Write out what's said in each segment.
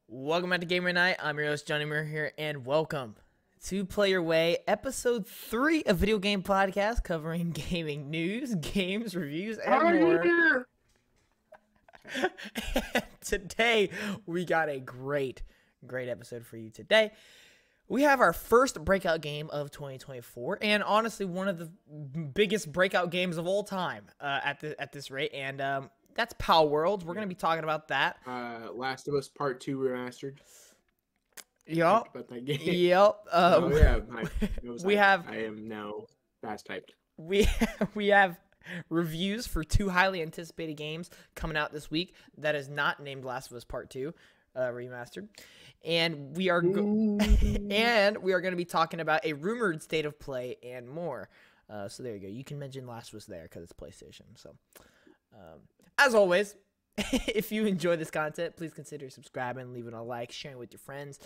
Welcome back to Gamer Night. I'm your host, G.A.M.E.R here, and welcome to Play Your Way, episode 3 of Video Game Podcast, covering gaming news, games, reviews, and more. And today, we got a great episode for you today. We have our first breakout game of 2024, and honestly, one of the biggest breakout games of all time at this rate, and that's Palworld. We're going to be talking about that. Last of Us Part 2 Remastered. Yep. About that game. Yep. Oh, yeah. I am now fast typed. We have reviews for 2 highly anticipated games coming out this week that is not named Last of Us Part 2 Remastered. And we are going to be talking about a rumored state of play and more. So there you go. You can mention Last of Us there because it's PlayStation. So as always, if you enjoy this content, please consider subscribing, leaving a like, sharing with your friends.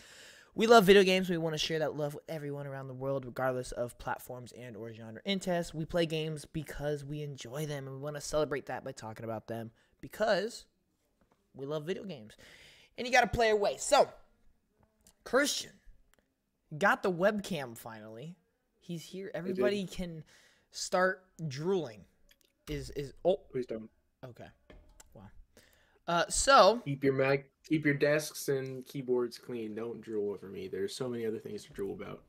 We love video games. We want to share that love with everyone around the world, regardless of platforms and or genre interests. We play games because we enjoy them, and we want to celebrate that by talking about them because we love video games. And you got to play your way. So, Christian got the webcam finally. He's here. Everybody can start drooling. Oh, please don't. Okay. Wow. So keep your desks and keyboards clean. Don't drool over me. There's so many other things to drool about.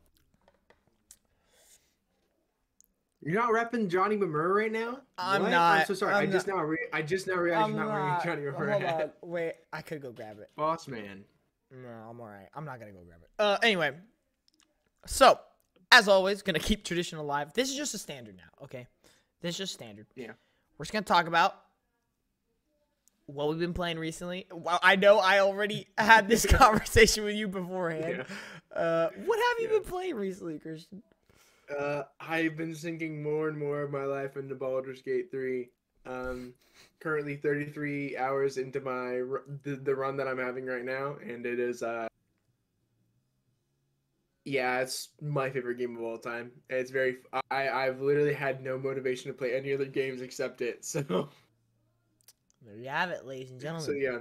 You're not repping G.A.M.E.R right now? I'm not. I'm so sorry. I just now realized you're not wearing a G.A.M.E.R hat. Wait, I could go grab it. Boss man. No, I'm alright. I'm not gonna go grab it. Anyway. So, as always, gonna keep tradition alive. This is just a standard now, okay? This is just standard. Yeah. We're just gonna talk about what we've been playing recently. Well, I know I already had this conversation with you beforehand. Yeah. What have you been playing recently, Christian? I've been sinking more and more of my life into Baldur's Gate 3. Currently 33 hours into the run that I'm having right now, and it is it's my favorite game of all time. It's I've literally had no motivation to play any other games except it. So there you have it, ladies and gentlemen. So yeah,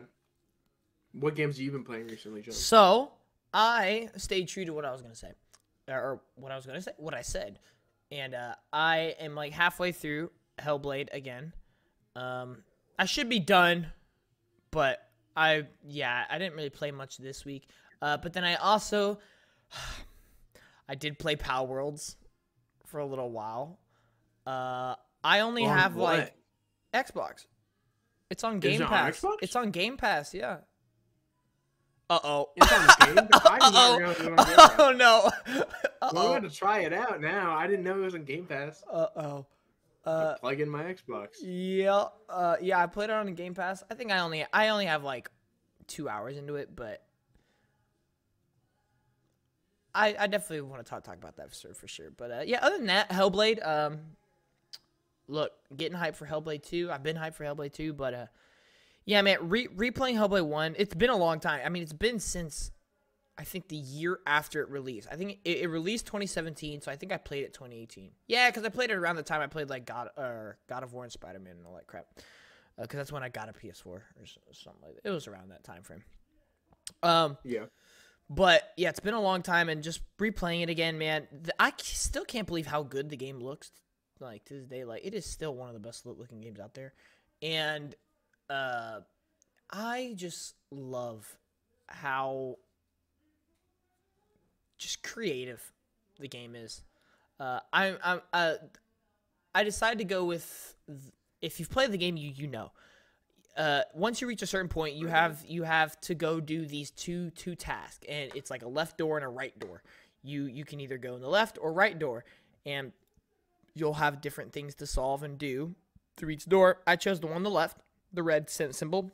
what games have you been playing recently, John? So I stayed true to what I was gonna say, what I said, and I am like halfway through Hellblade again. I should be done, but I didn't really play much this week. But then I also I did play Palworlds for a little while. I only have like Xbox. It's on Game Pass. It's on Game Pass, yeah. Uh-oh. It's on Game Pass? Oh, no. Well, I'm going to try it out now. I didn't know it was on Game Pass. Uh-oh. Plug in my Xbox. Yeah. I played it on Game Pass. I think I only have like 2 hours into it, but I definitely want to talk about that for sure. But other than that, Hellblade, look, getting hyped for Hellblade 2. I've been hyped for Hellblade 2, but yeah, man, replaying Hellblade 1, it's been a long time. I mean, it's been since I think the year after it released. I think it released 2017, so I think I played it 2018. Yeah, because I played it around the time I played like God of War and Spider-Man and all that crap. Because that's when I got a PS4 or something like that. It was around that time frame. Yeah. But yeah, it's been a long time, and just replaying it again, man. I still can't believe how good the game looks. Like to this day, like it is still one of the best looking games out there, and I just love how just creative the game is. I decided to go with, if you've played the game, you know. Once you reach a certain point, you have to go do these two tasks, and it's like a left door and a right door. You can either go in the left or right door, and you'll have different things to solve and do through each door. I chose the one on the left, the red symbol,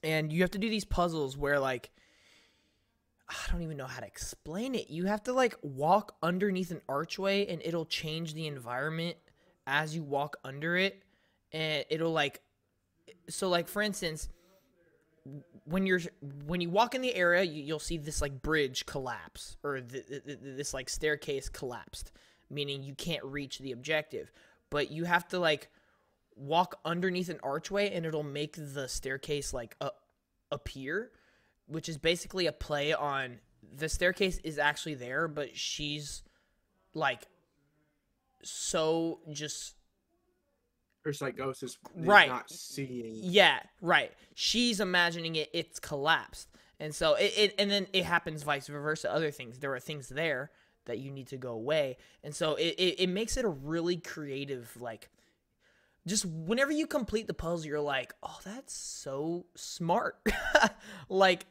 and you have to do these puzzles where, like, I don't even know how to explain it. You have to like walk underneath an archway, and it'll change the environment as you walk under it, and it'll like. So, like, for instance, when you walk in the area, you'll see this like bridge collapse, or this like staircase collapsed, meaning you can't reach the objective. But you have to like walk underneath an archway, and it'll make the staircase like appear. which is basically a play on the staircase is actually there, but she's like so just Her psychosis is right. not seeing. Yeah, right. She's imagining it's collapsed. And so and then it happens vice versa. Other things, there are things there that you need to go away. And so it makes it a really creative, like, just whenever you complete the puzzle, you're like, oh, that's so smart. Like,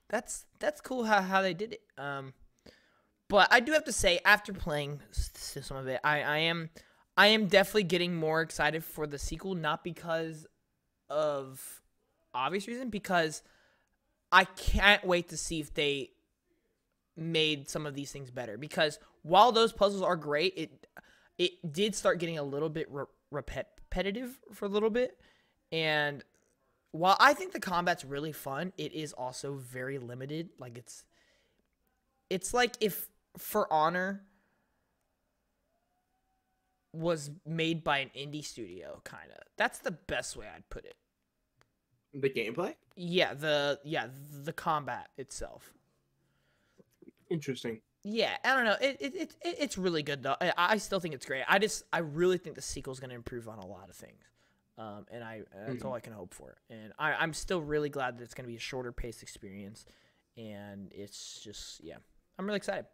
that's cool how they did it. But I do have to say, after playing some of it, I am definitely getting more excited for the sequel, not because of obvious reason, because I can't wait to see if they made some of these things better. Because while those puzzles are great, it did start getting a little bit repetitive for a little bit. And while I think the combat's really fun, it is also very limited. Like, it's like if For Honor was made by an indie studio, kind of. That's the best way I'd put it. The gameplay? Yeah, the combat itself. Interesting. Yeah, I don't know. It's really good though. I still think it's great. I really think the sequel's going to improve on a lot of things. And that's all I can hope for. And I'm still really glad that it's going to be a shorter paced experience. And it's just, yeah, I'm really excited.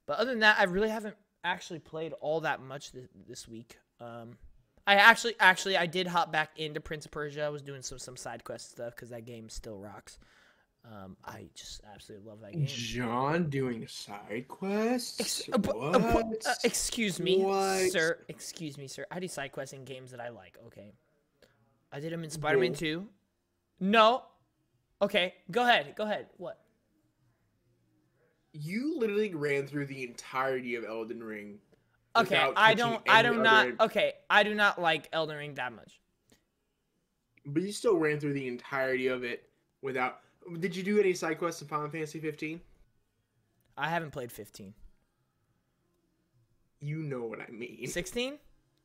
But other than that, I really haven't actually played all that much this week. I actually did hop back into Prince of Persia. I was doing some side quest stuff because that game still rocks. I just absolutely love that game. John doing side quests? Excuse me, sir. Excuse me, sir. I do side quests in games that I like, okay? I did them in Spider-Man 2. No. Okay, go ahead. What? You literally ran through the entirety of Elden Ring. Okay, I do not like Elden Ring that much. But you still ran through the entirety of it without... Did you do any side quests in Final Fantasy 15? I haven't played 15. You know what I mean. 16?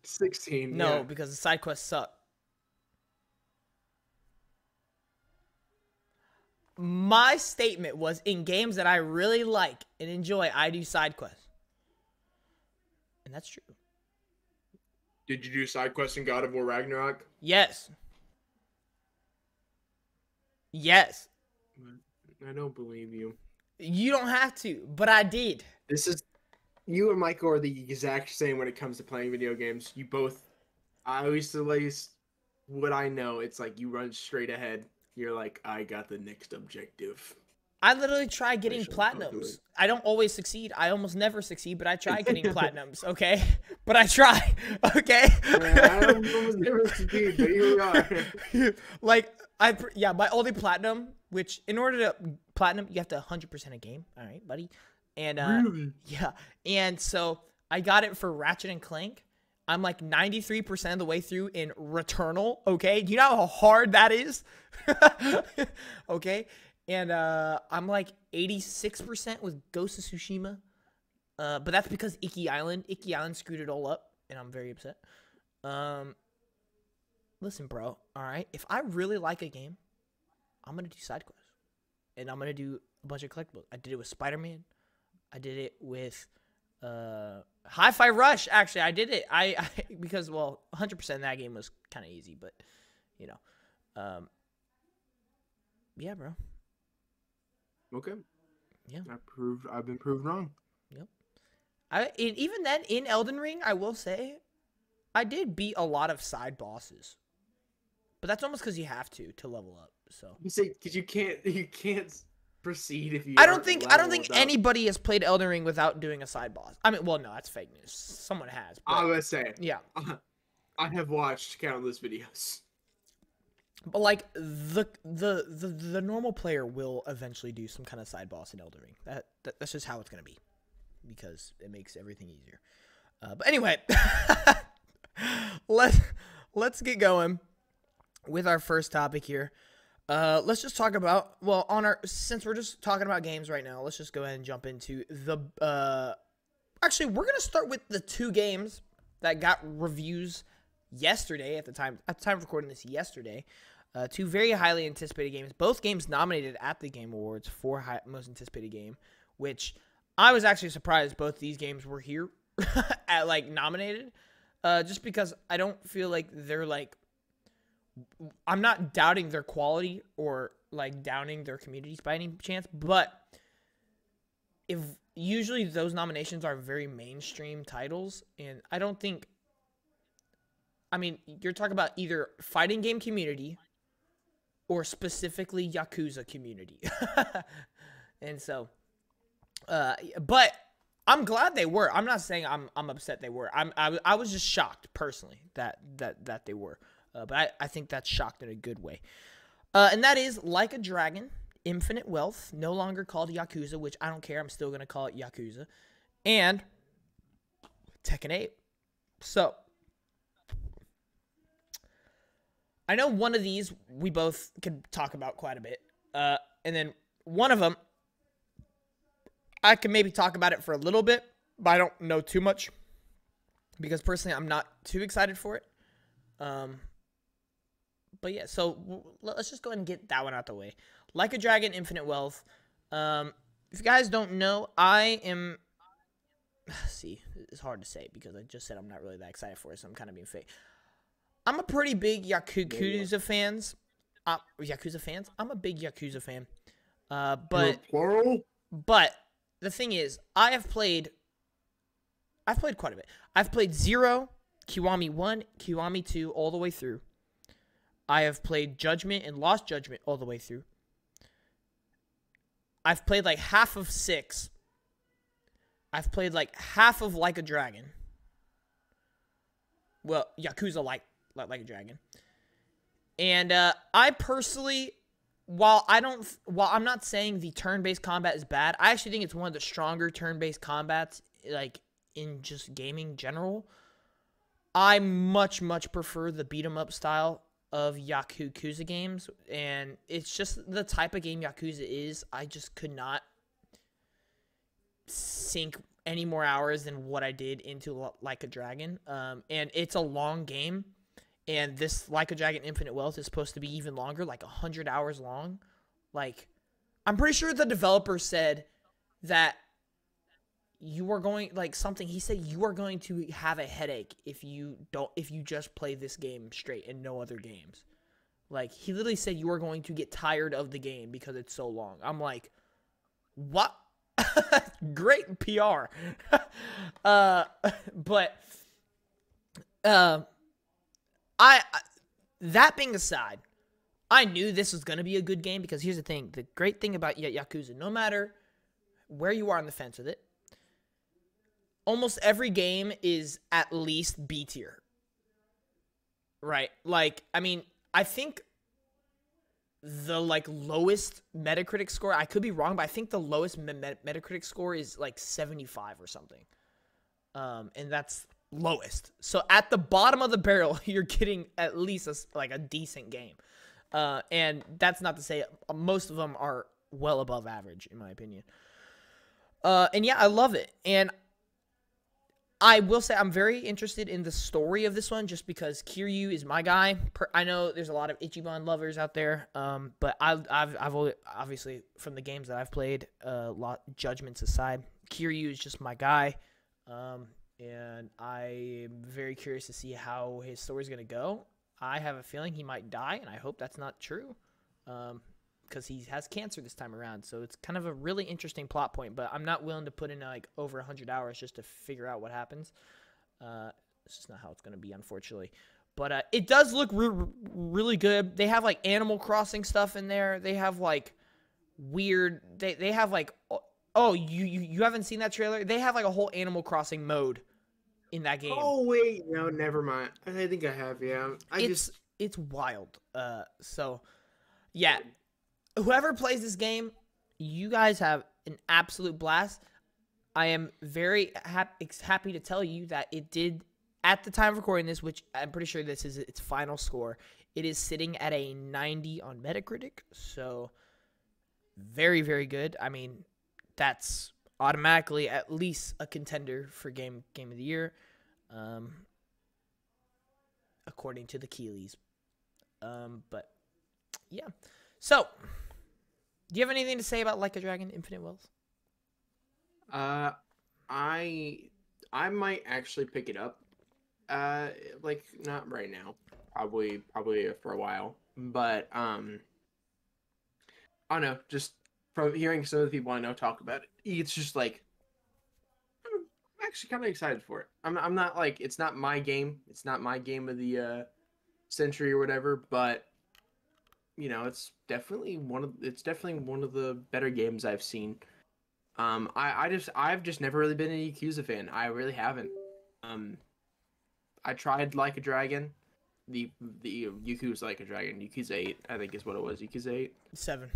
16, no, yeah. because the side quests suck. My statement was, in games that I really like and enjoy, I do side quests. And that's true. Did you do side quests in God of War Ragnarok? Yes. Yes. I don't believe you. You don't have to, but I did. You and Michael are the exact same when it comes to playing video games. You both, I always, at least what I know, it's like you run straight ahead. You're like, I got the next objective. I literally try getting platinums. I don't always succeed. I almost never succeed, but I try getting platinums, okay? But I try, okay? I almost never succeed, but here we are. Like, my only platinum, which in order to platinum, you have to 100% a game. All right, buddy. And really? Yeah. And so I got it for Ratchet and Clank. I'm like 93% of the way through in Returnal, okay? Do you know how hard that is? Okay? And I'm like 86% with Ghost of Tsushima. But that's because Iki Island screwed it all up, and I'm very upset. Listen, bro, all right? If I really like a game, I'm going to do side quests. And I'm going to do a bunch of collectibles. I did it with Spider-Man. I did it with Hi-Fi Rush, actually. I did it. I because, well, 100% of that game was kind of easy, but, you know. Yeah, bro. Okay. Yeah. I've been proved wrong. Yep. Even then, in Elden Ring, I will say, I did beat a lot of side bosses. But that's almost because you have to level up. So you say because you can't proceed if you. I don't think anybody has played Elden Ring without doing a side boss. I mean, well, no, that's fake news. Someone has. But, I was saying. Yeah. I have watched countless videos. But like the normal player will eventually do some kind of side boss in Elden Ring. That's just how it's gonna be, because it makes everything easier. But anyway, let's get going with our first topic here. Let's just talk about, well, since we're just talking about games right now, let's just go ahead and jump into the actually, we're gonna start with the two games that got reviews yesterday at the time of recording this yesterday. Two very highly anticipated games. Both games nominated at the Game Awards for most anticipated game, which I was actually surprised both these games were here at like nominated. Just because I don't feel like they're like, I'm not doubting their quality or like downing their communities by any chance, but if usually those nominations are very mainstream titles, and I don't think, I mean, you're talking about either fighting game community or specifically Yakuza community. And so, but I'm glad they were. I'm not saying I'm upset they were. I was just shocked personally that they were. But I think that's shocked in a good way. And that is Like a Dragon, Infinite Wealth, no longer called Yakuza, which I don't care. I'm still going to call it Yakuza. And Tekken 8. So, I know one of these we both could talk about quite a bit. And then one of them, I can maybe talk about it for a little bit, but I don't know too much. Because personally, I'm not too excited for it. But yeah, so let's just go ahead and get that one out the way. Like a Dragon, Infinite Wealth. If you guys don't know, I am... See, it's hard to say because I just said I'm not really that excited for it, so I'm kind of being fake. I'm a pretty big Yakuza fans. Yakuza fans? I'm a big Yakuza fan. But the thing is, I've played quite a bit. I've played 0, Kiwami 1, Kiwami 2, all the way through. I have played Judgment and Lost Judgment all the way through. I've played like half of 6. I've played like half of Like a Dragon. Well, Yakuza like a Dragon. And I personally, while I'm not saying the turn-based combat is bad, I actually think it's one of the stronger turn-based combats, like in just gaming general. I much prefer the beat-em-up style of Yakuza games, and it's just the type of game Yakuza is. I just could not sink any more hours than what I did into Like a Dragon. And it's a long game, and this Like a Dragon Infinite Wealth is supposed to be even longer, like 100 hours long. Like, I'm pretty sure the developer said that you are going, like, something, he said you are going to have a headache if you just play this game straight and no other games. Like, he literally said you are going to get tired of the game because it's so long. I'm like, what? Great PR. But that being aside, I knew this was going to be a good game because here's the thing. The great thing about Yakuza, no matter where you are on the fence with it, almost every game is at least B tier. Right? Like, I mean, I think the like lowest Metacritic score, I could be wrong, but I think the lowest Metacritic score is like 75 or something. And that's lowest. So at the bottom of the barrel, you're getting at least a decent game. And that's not to say most of them are well above average, in my opinion. And yeah, I love it. And I will say I'm very interested in the story of this one just because Kiryu is my guy. I know there's a lot of Ichiban lovers out there, but I've obviously, from the games that I've played, judgments aside, Kiryu is just my guy. And I am very curious to see how his story is going to go. I have a feeling he might die, and I hope that's not true. Because he has cancer this time around, so it's kind of a really interesting plot point, but I'm not willing to put in like over 100 hours just to figure out what happens. It's just not how it's going to be, unfortunately. But it does look really good. They have like Animal Crossing stuff in there. They have like weird, they have like, oh, you haven't seen that trailer? They have like a whole Animal Crossing mode in that game. Oh wait, no, never mind. I think I have, yeah. It's wild. So yeah. Whoever plays this game, you guys have an absolute blast. I am very happy to tell you that it did, at the time of recording this, which I'm pretty sure this is its final score, it is sitting at a 90 on Metacritic. So, very, very good. I mean, that's automatically at least a contender for Game of the Year, according to the Keeleys. But yeah. So, do you have anything to say about Like a Dragon: Infinite Wells? Uh, I I might actually pick it up. Like not right now. Probably for a while. But I don't know. Just from hearing some of the people I know talk about it, it's just like I'm actually kind of excited for it. I'm not like it's not my game. It's not my game of the century or whatever. But it's definitely one of the better games I've seen. I've just never really been a Yakuza fan. I really haven't. Um, I tried Like a Dragon, the Yakuza Like a Dragon, Yakuza 8, I think is what it was. Yakuza 8, 7.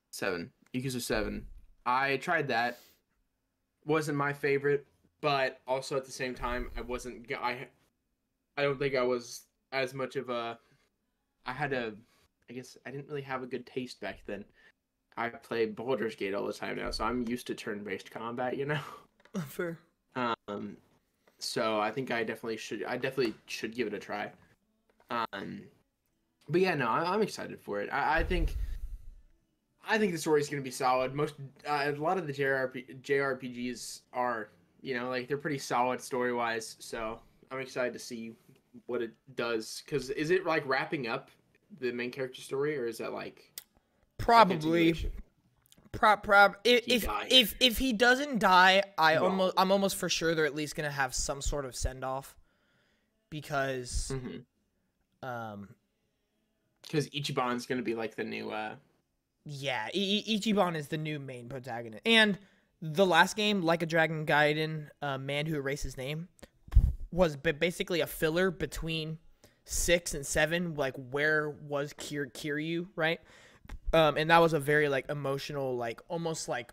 7, Yakuza 7. I tried that. Wasn't my favorite, but also at the same time, I don't think I was as much of a. I had a. I guess I didn't really have a good taste back then. I play Baldur's Gate all the time now, so I'm used to turn-based combat, you know. Fair. Um, so I think I definitely should. I definitely should give it a try. But yeah, no, I'm excited for it. I think the story is going to be solid. A lot of the JRPGs are, like they're pretty solid story wise. So I'm excited to see what it does. Because is it like wrapping up the main character story, or is that like a Probably. continuation? If he doesn't die, No. I'm almost for sure they're at least gonna have some sort of send off, because um Because Ichiban's going to be like the new. yeah, Ichiban is the new main protagonist, and the last game, Like a Dragon Gaiden, Man Who Erased His Name, was basically a filler between 6 and 7. Like, where was Kiryu, right? And that was a very like emotional, like almost like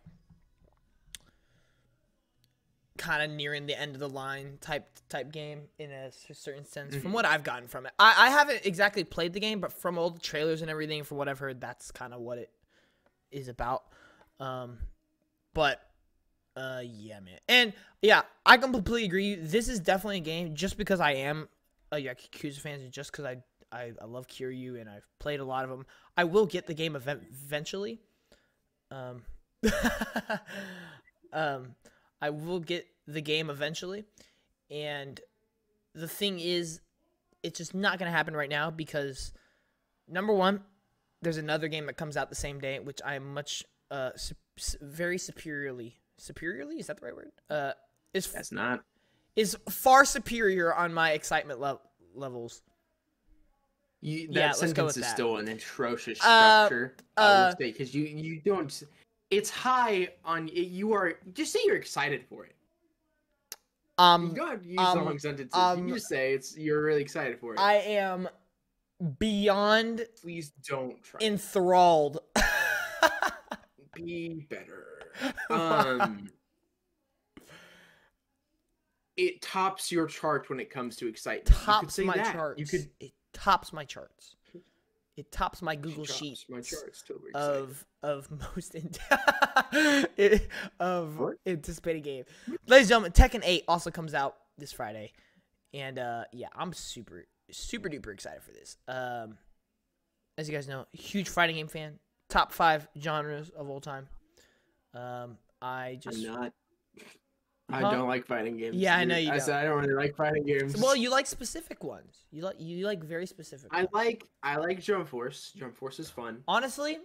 kind of nearing the end of the line type game in a certain sense, from what I've gotten from it. I haven't exactly played the game, but from all the trailers and everything, from what I've heard, that's kind of what it is about. But yeah, man. And yeah, I completely agree. This is definitely a game, just because I am a Yakuza fan, and just because I love Kiryu and I've played a lot of them. I will get the game eventually. Um, I will get the game eventually. And the thing is, it's just not going to happen right now because, number one, there's another game that comes out the same day, which I am much, very superiorly, is that the right word? That's not. Is far superior on my excitement levels. That sentence is still an atrocious Uh, structure. I will say, because you don't. It's high on. You are just say you're excited for it. You don't have to use long sentences. You just say you're really excited for it. I am beyond. Please don't try. Enthralled. Be better. It tops your chart when it comes to excitement. Tops my charts. It tops my charts. It tops my Google Sheet of most of anticipated game. Ladies and gentlemen, Tekken 8 also comes out this Friday, and yeah, I'm super duper excited for this. As you guys know, huge fighting game fan. Top 5 genres of all time. I'm not. I don't like fighting games. Yeah, I know you don't. I said I don't really like fighting games. Well, you like specific ones. You like very specific ones. I like Jump Force. Jump Force is fun. Honestly,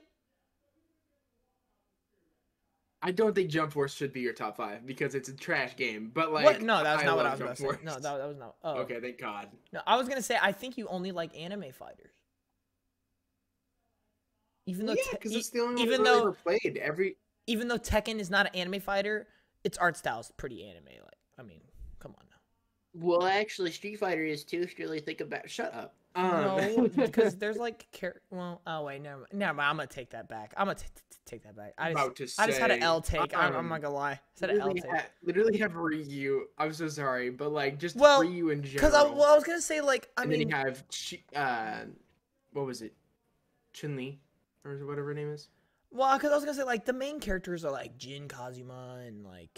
I don't think Jump Force should be your top 5 because it's a trash game. But like, what? No, that was not what I was going to say. No, that was not. Oh. Okay, thank God. No, I was going to say I think you only like anime fighters. Even though because it's the only one I've ever played. Even though Tekken is not an anime fighter, its art style is pretty anime-like. I mean, come on now. Well, actually, Street Fighter is too. Really think about. Shut up. No, because there's like well, oh wait, never mind. I'm gonna take that back. I'm gonna take that back. I just had an L take. I'm not gonna lie. I said an L take. Literally have Ryu. I'm so sorry, but like just Ryu in general. Because I was gonna say like I mean, then you have what was it, Chun-Li, or whatever her name is. Well, because I was gonna say like the main characters are like Jin Kazuma and like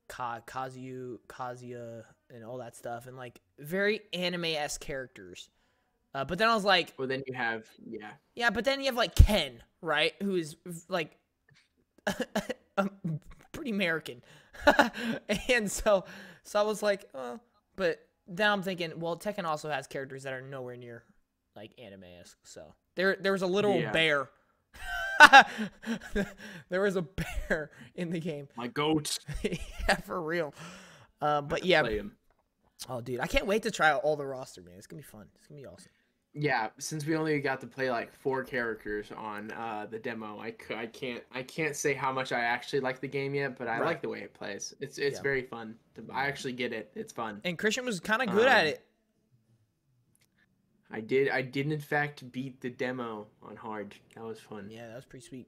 Kazuya and all that stuff, and like very anime-esque characters. But then I was like, Well, then you have yeah, but then you have like Ken, right? Who is like pretty American. And so I was like, oh, but then I'm thinking, well, Tekken also has characters that are nowhere near like anime-esque. So there was a literal yeah. bear. There was a bear in the game. My goat. Yeah, for real. But I yeah. play him. Oh, dude, I can't wait to try out all the roster, man. It's gonna be fun. It's gonna be awesome. Yeah, since we only got to play like 4 characters on the demo, I can't say how much I actually like the game yet, but I Right. like the way it plays. It's Yeah. very fun. I actually get it. It's fun. And Christian was kind of good at it. I did in fact beat the demo on hard. That was fun. Yeah, that was pretty sweet.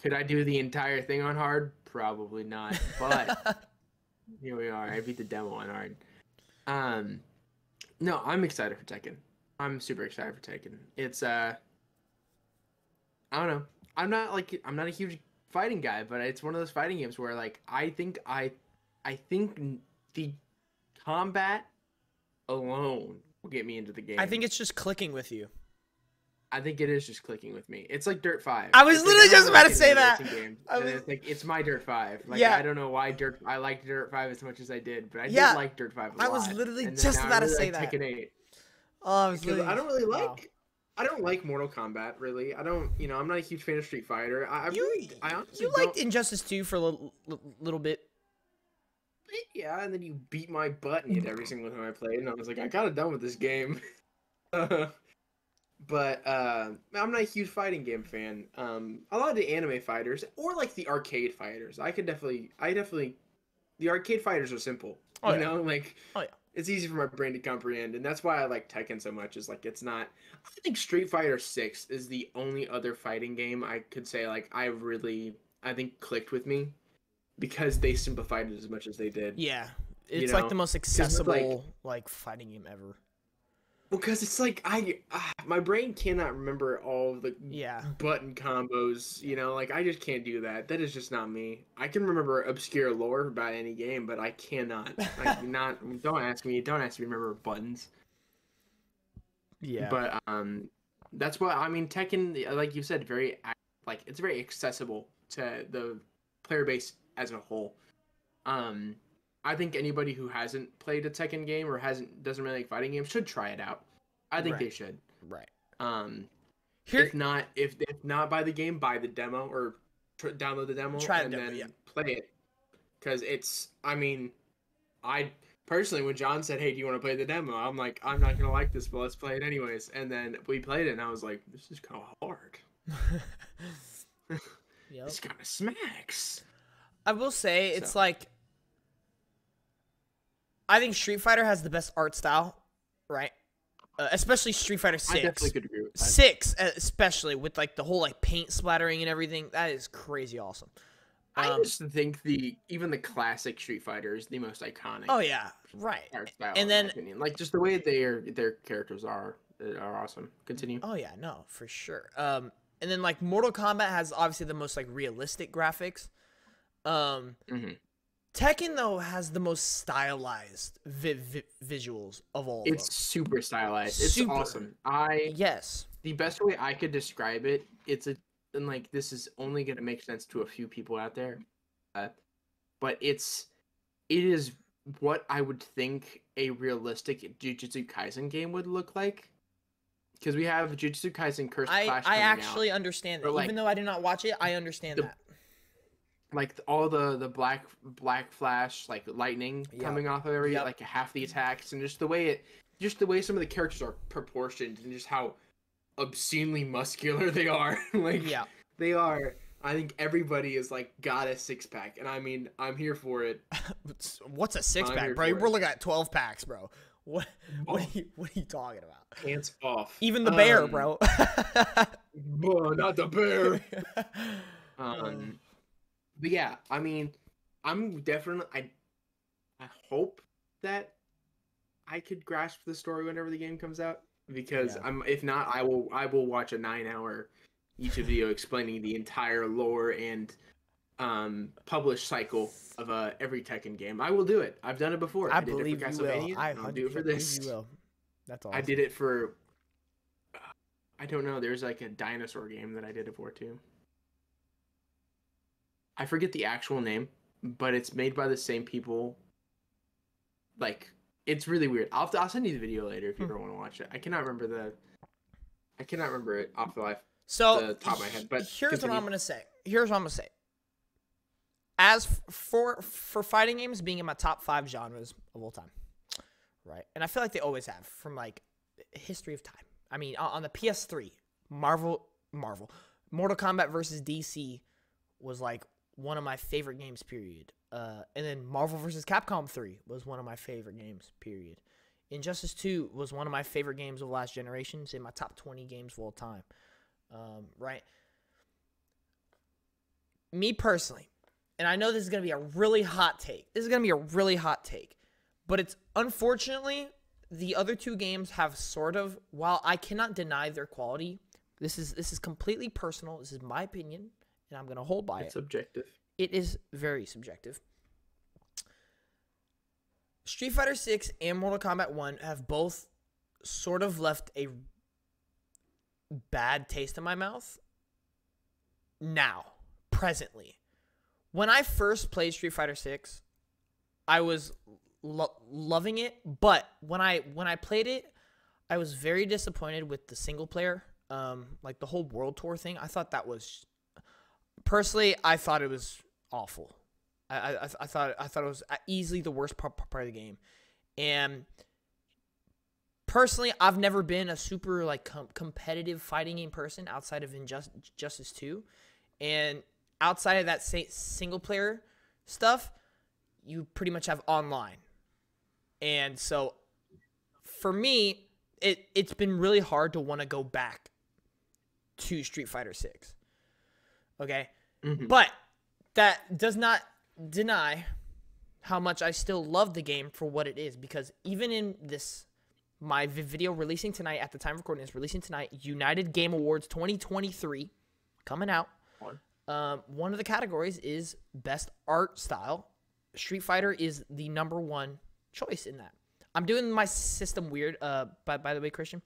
Could I do the entire thing on hard? Probably not. But here we are. I beat the demo on hard. No, I'm excited for Tekken. I'm super excited for Tekken. It's I don't know. I'm not a huge fighting guy, but it's one of those fighting games where like I think the combat alone will get me into the game. I think it's just clicking with you. I think it is just clicking with me. It's like Dirt 5. I was It's literally like, just about to say in a that. racing game, I and was- it's like it's my Dirt 5. Like Yeah. I don't know why I liked Dirt 5 as much as I did, but I Yeah. did like Dirt 5 a lot. I was literally And then just now I about to really say like that. Tekken 8. Oh, I was Because literally. I don't really Wow. like I don't like Mortal Kombat really. I don't, I'm not a huge fan of Street Fighter. I honestly You liked don't. Injustice 2 for a little bit. Yeah, and then you beat my butt in it every single time I played, and I was like, I got done with this game. But I'm not a huge fighting game fan. A lot of the anime fighters or like the arcade fighters, I definitely the arcade fighters are simple. Oh, you yeah. know, like Oh, yeah. it's easy for my brain to comprehend, and that's why I like Tekken so much. Is like it's not. I think Street Fighter 6 is the only other fighting game I could say like I think clicked with me because they simplified it as much as they did. Yeah. It's You like know, the most 'cause with, accessible like fighting game ever. Because it's like my brain cannot remember all of the Yeah. button combos. You know, like I just can't do that. That is just not me. I can remember obscure lore about any game, but I cannot. Don't ask me. Don't ask me to remember buttons. Yeah. But that's what I mean. Tekken, like you said, it's very accessible to the player base as a whole. I think anybody who hasn't played a Tekken game or doesn't really like fighting games should try it out. I think they should. Right. If not buy the game, buy the demo or download the demo then play it. Because it's, I personally, when John said, "Hey, do you want to play the demo?" I'm like, I'm not gonna like this, but let's play it anyways. And then we played it, and I was like, this is kind of hard. Yep. This kind of smacks. I will say it's like I think Street Fighter has the best art style, right? Especially Street Fighter 6. I definitely could agree with that. 6, especially with like the whole like paint splattering and everything. That is crazy awesome. I just think even the classic Street Fighter is the most iconic. Oh yeah, right. Art style, And then in my opinion. Like just the way their characters are awesome. Continue. Oh yeah, no, for sure. And then like Mortal Kombat has obviously the most like realistic graphics. Tekken though has the most stylized visuals of all. It's super stylized. It's awesome. Yes. The best way I could describe it, and like this is only gonna make sense to a few people out there, but it is what I would think a realistic Jujutsu Kaisen game would look like. Because we have Jujutsu Kaisen Cursed Clash coming I actually out. understand that. Like, even though I did not watch it, I understand that. Like all the black flash, like lightning coming off of like half the attacks, and just the way some of the characters are proportioned, and just how obscenely muscular they are. They are. I think everybody is like got a 6-pack, and I'm here for it. What's a 6-pack, bro? We're looking at 12 packs, bro. What are you talking about? Pants off. Even the bear, bro. Not the bear. But yeah, I'm definitely. I hope that I could grasp the story whenever the game comes out, because if not, I will watch a 9-hour YouTube video explaining the entire lore and published cycle of every Tekken game. I will do it. I've done it before. I believe you will. I'll do it for this. You will. That's awesome. I did it for I don't know. There's like a dinosaur game that I did it for too. I forget the actual name, but it's made by the same people. Like, it's really weird. I'll send you the video later if you ever want to watch it. I cannot remember it off So the top of my head. But here's continue. what I'm gonna say. Here's what I'm gonna say. As for fighting games being in my top 5 genres of all time, right? And I feel like they always have from like history of time. I mean, on the PS3, Mortal Kombat versus DC was like one of my favorite games. Period. And then Marvel versus Capcom 3 was one of my favorite games. Period. Injustice 2 was one of my favorite games of last generation. It's in my top 20 games of all time. Right. Me personally, and I know this is going to be a really hot take. But it's unfortunately the other 2 games have sort of, while I cannot deny their quality, this is completely personal. This is my opinion, and I'm going to hold by it. It's subjective. It is very subjective. Street Fighter 6 and Mortal Kombat 1 have both sort of left a bad taste in my mouth. Now, presently. When I first played Street Fighter 6, I was loving it, but when I played it, I was very disappointed with the single player, like the whole world tour thing. I thought that was, personally, I thought it was awful. I thought it was easily the worst part of the game, and personally, I've never been a super like competitive fighting game person outside of Injustice 2, and outside of that single player stuff, you pretty much have online. And so for me, it's been really hard to want to go back to Street Fighter 6. Okay? Mm-hmm. But that does not deny how much I still love the game for what it is, because even in this, my video releasing tonight, at the time of recording is releasing tonight, United Game Awards 2023 coming out. One of the categories is best art style. Street Fighter is the #1 choice in that. I'm doing my system weird, by the way, Christian.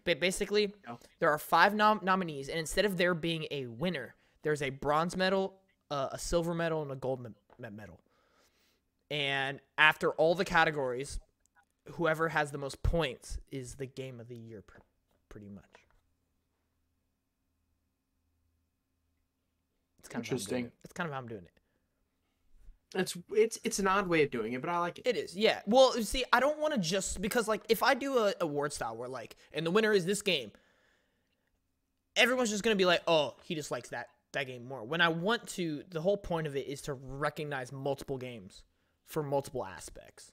Basically, there are 5 nominees, and instead of there being a winner, there's a bronze medal, a silver medal, and a gold medal. And after all the categories, whoever has the most points is the game of the year, pretty much. It's kind Interesting. It's kind of how I'm doing it. It's an odd way of doing it, but I like it. It is, yeah. Well, see, I don't want to just, because like if I do a award style where like, and the winner is this game, everyone's just gonna be like, oh, he just likes that game more. When I want to, the whole point of it is to recognize multiple games for multiple aspects,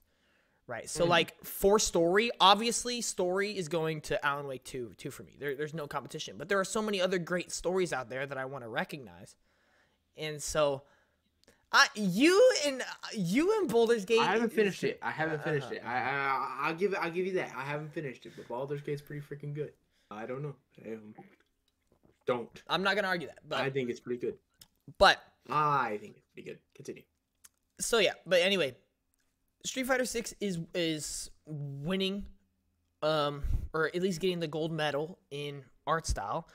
right? So like for story, obviously story is going to Alan Wake 2 for me. There's no competition, but there are so many other great stories out there that I want to recognize, and so. You and Baldur's Gate. I haven't finished it. I'll give you that. I haven't finished it, but Baldur's Gate's pretty freaking good. I don't know. Don't. I'm not gonna argue that, but I think it's pretty good. But I think it's pretty good. Continue. So yeah, but anyway, Street Fighter 6 is winning, or at least getting the gold medal in art style.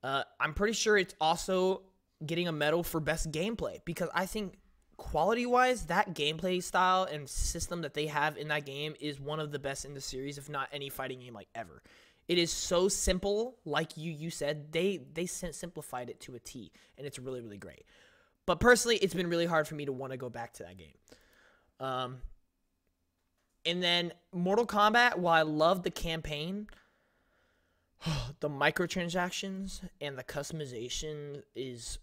I'm pretty sure it's also getting a medal for best gameplay, because I think quality-wise, that gameplay style and system that they have in that game is one of the best in the series, if not any fighting game like ever. It is so simple, like you said. They simplified it to a T, and it's really, really great. But personally, it's been really hard for me to want to go back to that game. And then Mortal Kombat, while I love the campaign, the microtransactions and the customization is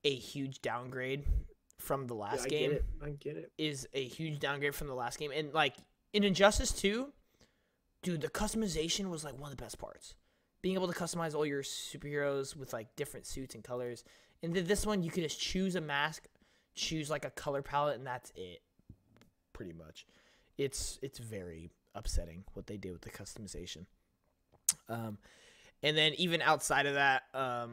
a huge downgrade from the last game. I get it. Is a huge downgrade from the last game. And like in Injustice 2, dude, the customization was like one of the best parts. Being able to customize all your superheroes with like different suits and colors. And then this one, you could just choose a mask, choose like a color palette, and that's it. Pretty much. It's very upsetting what they did with the customization. And then even outside of that, I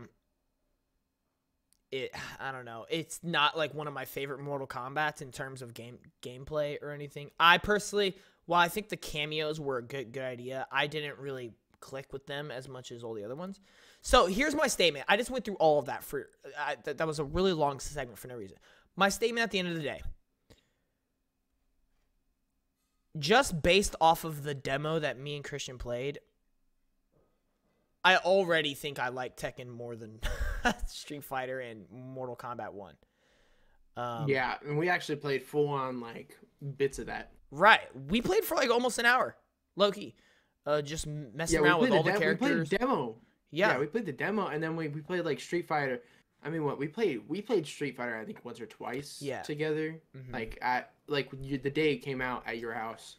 don't know. It's not like one of my favorite Mortal Kombats in terms of gameplay or anything. I personally, while I think the cameos were a good idea, I didn't really click with them as much as all the other ones. So here's my statement. I just went through all of that that was a really long segment for no reason. My statement at the end of the day, just based off of the demo that me and Christian played, I already think I like Tekken more than Street Fighter and Mortal Kombat 1. Yeah, and we actually played full on like bits of that. Right. We played for like almost an hour, low-key. Just messing around with all the characters. We played demo. Yeah, we played the demo, and then we played like Street Fighter. I mean, what we played Street Fighter, I think once or twice together. Mm-hmm. Like the day it came out at your house,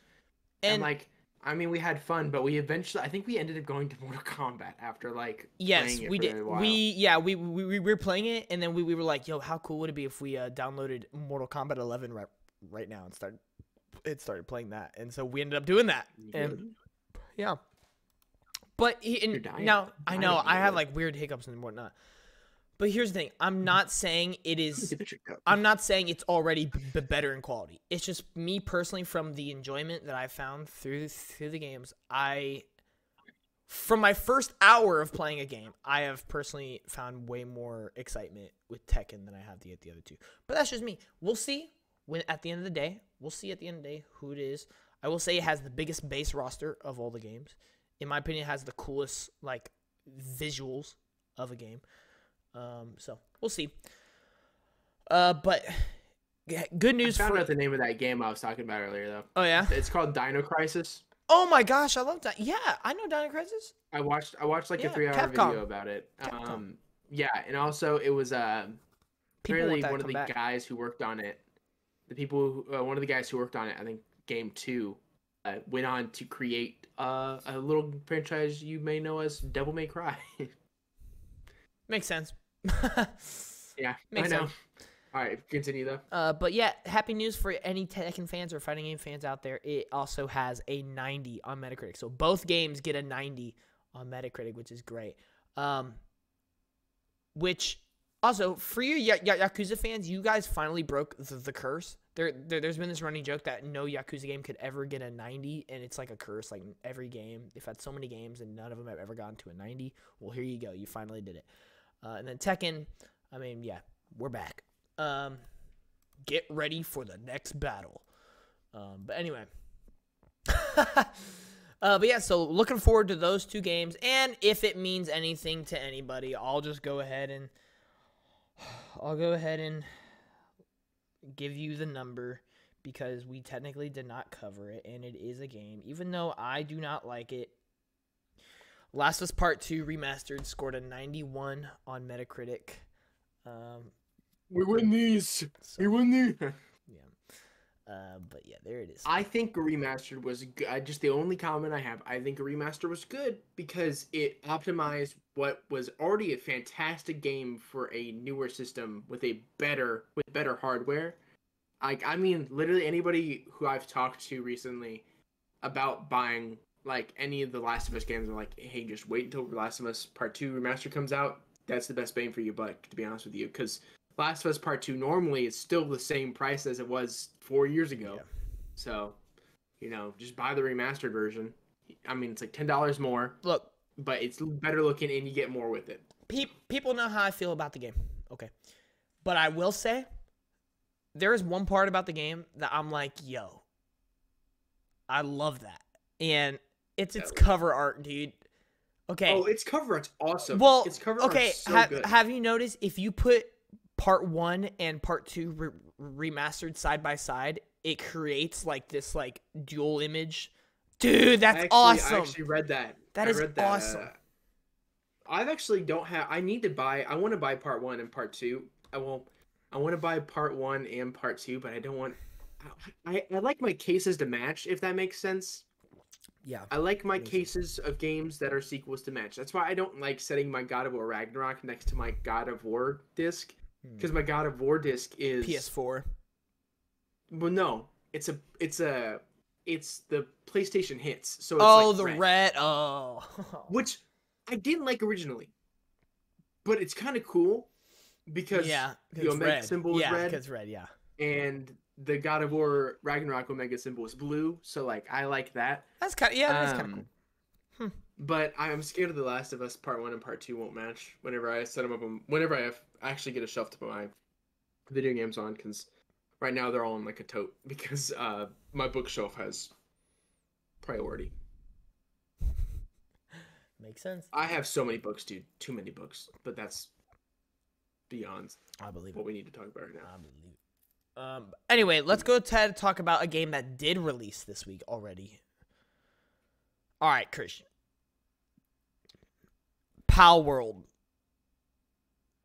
and like I mean, we had fun, but we eventually, I think we ended up going to Mortal Kombat after like playing it we for did. a while. We were playing it, and then we were like, yo, how cool would it be if we downloaded Mortal Kombat 11 right now and started playing that, and so we ended up doing that, and yeah. But now I know I have like weird hiccups and whatnot. But here's the thing: I'm not saying it is. I'm not saying it's already better in quality. It's just me personally, from the enjoyment that I found through the games. From my first hour of playing a game, I have personally found way more excitement with Tekken than I have the other two. But that's just me. We'll see at the end of the day. We'll see at the end of the day who it is. I will say it has the biggest base roster of all the games. In my opinion, it has the coolest like visuals of a game. So we'll see. But good news. I found out the name of that game I was talking about earlier, though. Oh yeah, it's called Dino Crisis. Oh my gosh, I love that. Yeah, I know Dino Crisis. I watched like a 3-hour video about it. Yeah, and also it was apparently one of the guys who worked on it. One of the guys who worked on it, I think G.A.M.E.R, went on to create a little franchise you may know as Devil May Cry. Makes sense. Yeah, Makes I know. Sense. All right, continue though. But yeah, happy news for any Tekken fans or fighting game fans out there. It also has a 90 on Metacritic, so both games get a 90 on Metacritic, which is great. Which also for you Yakuza fans, you guys finally broke the curse. There's been this running joke that no Yakuza game could ever get a 90, and it's like a curse. Like every game, they've had so many games, and none of them have ever gotten to a 90. Well, here you go. You finally did it. And then Tekken, I mean, yeah, we're back. Get ready for the next battle. But anyway. But yeah, so looking forward to those two games. And if it means anything to anybody, I'll go ahead and give you the number, because we technically did not cover it, and it is a game. Even though I do not like it, Last of Us Part 2 Remastered scored a 91 on Metacritic. We win these. We win these. Yeah. But yeah, there it is. I think Remastered was good. Just the only comment I have, I think Remastered was good because it optimized what was already a fantastic game for a newer system with better hardware. I mean, literally anybody who I've talked to recently about buying like any of the Last of Us games are like, hey, just wait until Last of Us Part 2 Remastered comes out. That's the best bang for your buck, to be honest with you, because Last of Us Part 2 normally is still the same price as it was 4 years ago. Yeah. So, just buy the remastered version. I mean, it's like $10 more. Look, but it's better looking and you get more with it. People know how I feel about the game. Okay. But I will say, there is one part about the game that I'm like, yo, I love that. And it's cover art, dude. Okay. Oh, its cover art's awesome. Well, its cover okay, art's so good. Have you noticed if you put Part 1 and Part 2 remastered side by side, it creates like this like dual image? Dude, that's awesome. I actually read that. That is awesome. I need to buy. I want to buy Part 1 and Part 2. I want to buy Part 1 and Part 2, but I don't want. I like my cases to match, if that makes sense. Yeah. I like my cases of games that are sequels to match. That's why I don't like setting my God of War Ragnarok next to my God of War disc, because my God of War disc is PS4. Well, no, it's the PlayStation Hits. So it's the red. Oh, which I didn't like originally, but it's kind of cool because the Omega symbol is red. Yeah, because it's red. Yeah, and the God of War Ragnarok Omega symbol is blue. So like I like that. That's kind of that is kind of cool. But I'm scared of The Last of Us Part 1 and Part 2 won't match whenever I set them up. Whenever actually get a shelf to put my video games on, because right now they're all in like a tote because my bookshelf has priority. Makes sense. I have so many books, dude. Too many books. But that's beyond I believe what we need to talk about right now. I believe it. Anyway, let's go ahead and talk about a game that did release this week already. All right, Christian. Palworld.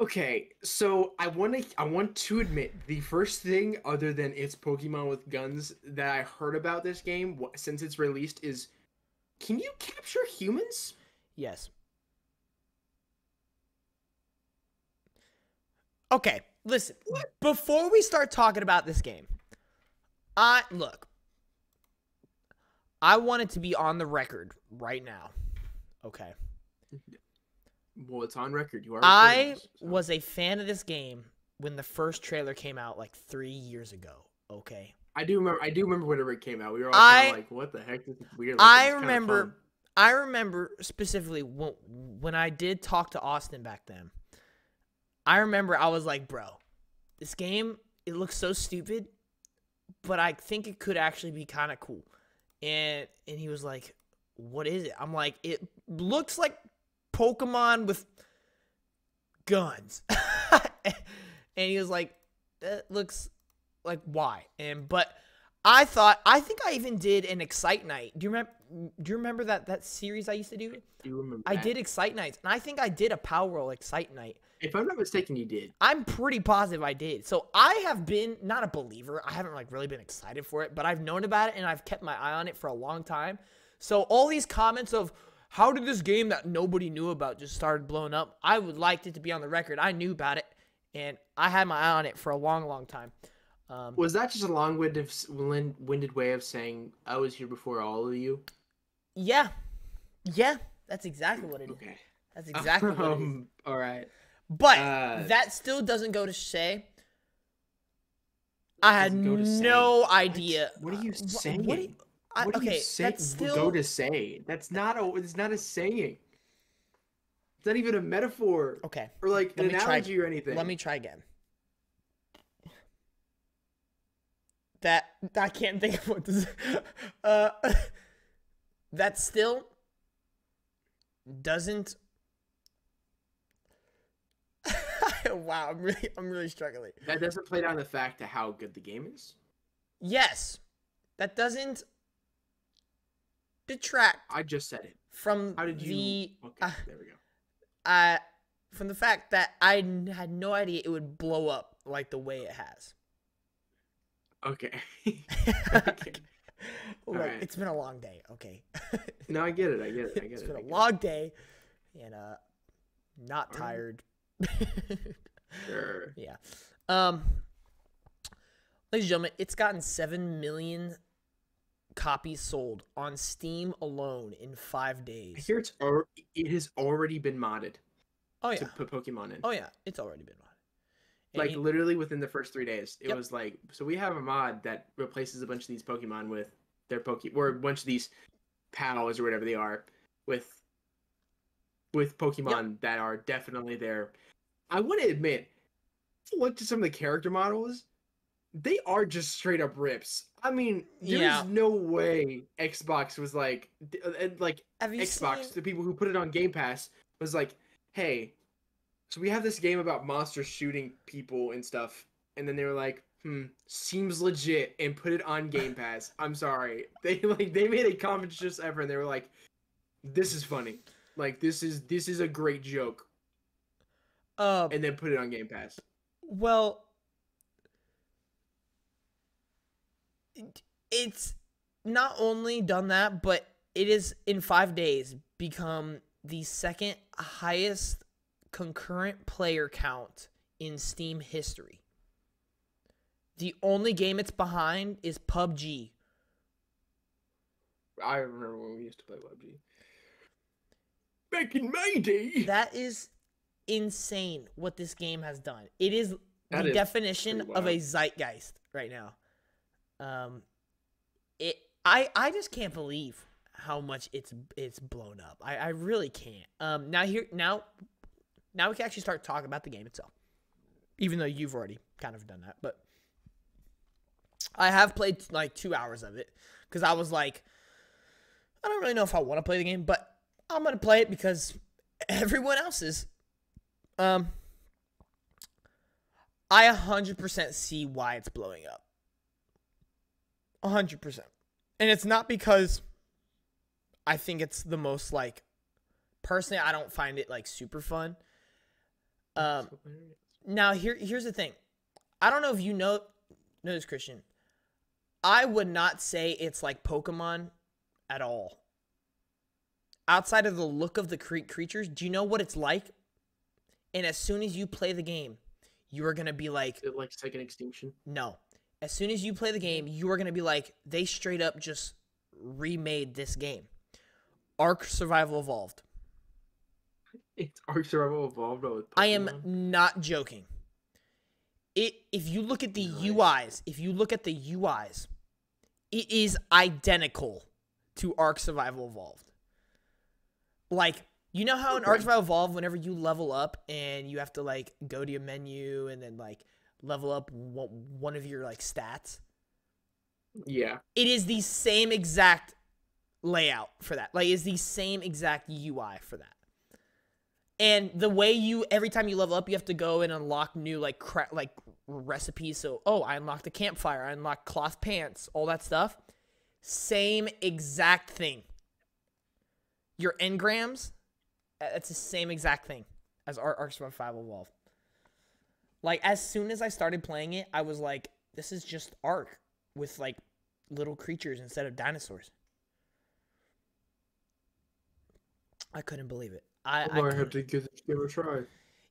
Okay, so I want to admit the first thing other than it's Pokemon with guns that I heard about this game since it's released is, can you capture humans? Yes. Okay, listen. What? Before we start talking about this game, I want it to be on the record right now. Okay. Well, it's on record. You are. I was a fan of this game when the first trailer came out like 3 years ago. Okay. I do remember whenever it came out. We were all kind of like, "What the heck? This is weird." Like, I remember specifically when I did talk to Austin back then. I remember I was like, "Bro, this game, it looks so stupid, but I think it could actually be kind of cool." And he was like, "What is it?" I'm like, "It looks like Pokemon with guns." And he was like, "That looks like why?" But I think I even did an Excite Night. Do you remember that series I used to do? Do you remember? I did Excite Nights, and I think I did a Palworld Excite Night. If I'm not mistaken, you did. I'm pretty positive I did. So I have been not a believer. I haven't like really been excited for it, but I've known about it and I've kept my eye on it for a long time. So all these comments of how did this game that nobody knew about just started blowing up? I would like it to be on the record. I knew about it, and I had my eye on it for a long, long time. Was that just a long-winded way of saying I was here before all of you? Yeah, that's exactly what it is. Okay, that's exactly what it is. All right, but that still doesn't go to say I had no idea. What are you saying? What are you saying? That's still go to say. It's not a saying. It's not even a metaphor. Okay. Or like an analogy or anything. Let me try again. That I can't think of what this that still doesn't wow, I'm really struggling. That doesn't play down the fact to how good the game is? Yes. That doesn't detract. I just said it. From how did you Okay, there we go. From the fact that I had no idea it would blow up like the way it has. Okay. Okay. Look, right. It's been a long day. Okay. No, I get it. It's been a long day, and not tired. Sure. Yeah. Ladies and gentlemen, it's gotten 7 million copies sold on Steam alone in 5 days. I hear it has already been modded. Oh yeah. To put Pokemon in. Oh yeah, it's already been modded. Like literally within the first 3 days, it was like, so we have a mod that replaces a bunch of these Pokemon with their or a bunch of these pals or whatever they are with Pokemon that are definitely there. I want to admit, look to some of the character models, they are just straight up rips. I mean, there's no way Xbox was like Xbox, the people who put it on Game Pass was like, hey, so we have this game about monsters shooting people and stuff, and then they were like, seems legit, and put it on Game Pass. I'm sorry. They made a conscious effort, and they were like, this is funny. Like this is a great joke. And then put it on Game Pass. Well, it's not only done that, but it is in 5 days become the second highest concurrent player count in Steam history. The only game it's behind is PUBG. I remember when we used to play PUBG. Back in my day. That is insane what this game has done. It is the definition of a zeitgeist right now. I just can't believe how much it's blown up. I really can't. Now we can actually start talking about the game itself. Even though you've already kind of done that, but I have played like 2 hours of it because I was like, I don't really know if I want to play the game, but I'm gonna play it because everyone else is. I 100% see why it's blowing up. 100%. And it's not because I think it's the most, like, personally, I don't find it, like, super fun. Now, here's the thing. I don't know if you know this, Christian. I would not say it's like Pokemon at all. Outside of the look of the creatures, do you know what it's like? And as soon as you play the game, you are going to be like... Is it like Second Extinction? No. As soon as you play the game, you are going to be like, they straight up just remade this game. Ark Survival Evolved. It's Ark Survival Evolved with Pokemon? I am not joking. If you look at the UIs, it is identical to Ark Survival Evolved. Like, you know how in Ark Survival Evolved, whenever you level up and you have to, like, go to your menu and then, like, level up one of your, like, stats? Yeah. It is the same exact layout for that. Like, it's the same exact UI for that. And the way every time you level up, you have to go and unlock new, like, recipes. So, I unlocked a campfire. I unlocked cloth pants. All that stuff. Same exact thing. Your engrams, it's the same exact thing as Ark Survival Evolved. Like, as soon as I started playing it, I was like, this is just Ark with, like, little creatures instead of dinosaurs. I couldn't believe it. I have to give it a try.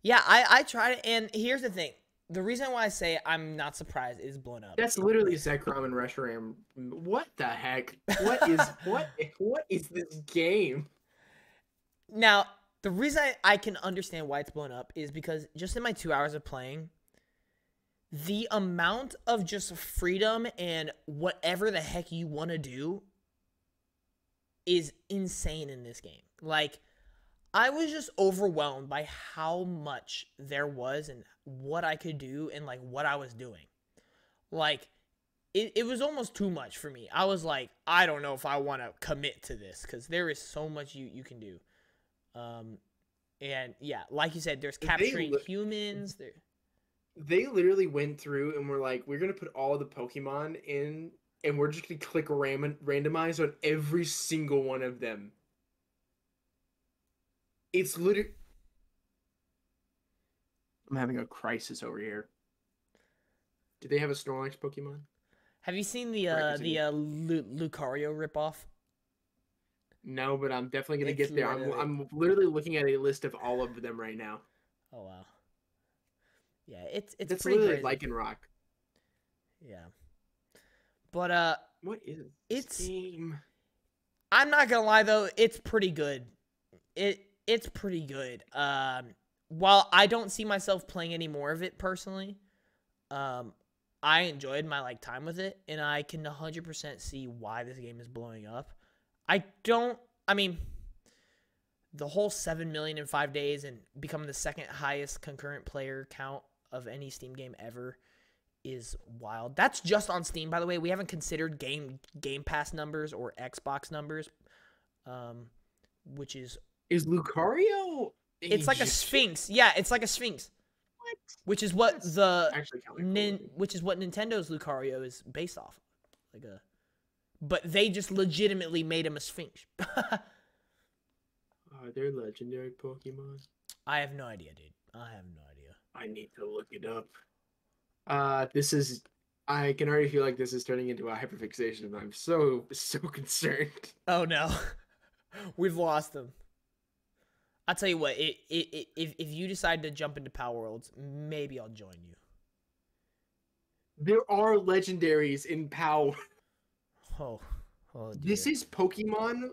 Yeah, I tried it, and here's the thing. The reason why I say I'm not surprised is blown up. That's literally Zekrom and Reshiram. What the heck? What is this game? Now, the reason I can understand why it's blown up is because just in my 2 hours of playing, the amount of just freedom and whatever the heck you want to do is insane in this game. Like, I was just overwhelmed by how much there was and what I could do and, like, what I was doing. Like, it was almost too much for me. I was like, I don't know if I want to commit to this because there is so much you can do. And, yeah, like you said, there's capturing humans. They literally went through and were like, we're going to put all the Pokemon in, and we're just going to click randomize on every single one of them. It's literally... I'm having a crisis over here. Do they have a Snorlax Pokemon? Have you seen the Lucario ripoff? No, but I'm definitely gonna get there. I'm literally looking at a list of all of them right now. Oh wow. Yeah, it's That's pretty literally crazy. Lycanroc. Yeah. But what is this game? I'm not gonna lie though, it's pretty good. It's pretty good. While I don't see myself playing any more of it personally, I enjoyed my time with it, and I can 100% see why this game is blowing up. I mean, the whole 7 million in 5 days and becoming the second highest concurrent player count of any Steam game ever is wild. That's just on Steam, by the way. We haven't considered Game Pass numbers or Xbox numbers, which is... Is Lucario... It's like a sphinx. Yeah, it's like a sphinx. What? Which is what which is what Nintendo's Lucario is based off. But they just legitimately made him a sphinx. Are there legendary Pokemon? I have no idea, dude. I have no idea. I need to look it up. I can already feel like this is turning into a hyperfixation. I'm so concerned. Oh no. We've lost them. I'll tell you what, if you decide to jump into Palworlds, maybe I'll join you. There are legendaries in Power. Oh dear. This is Pokemon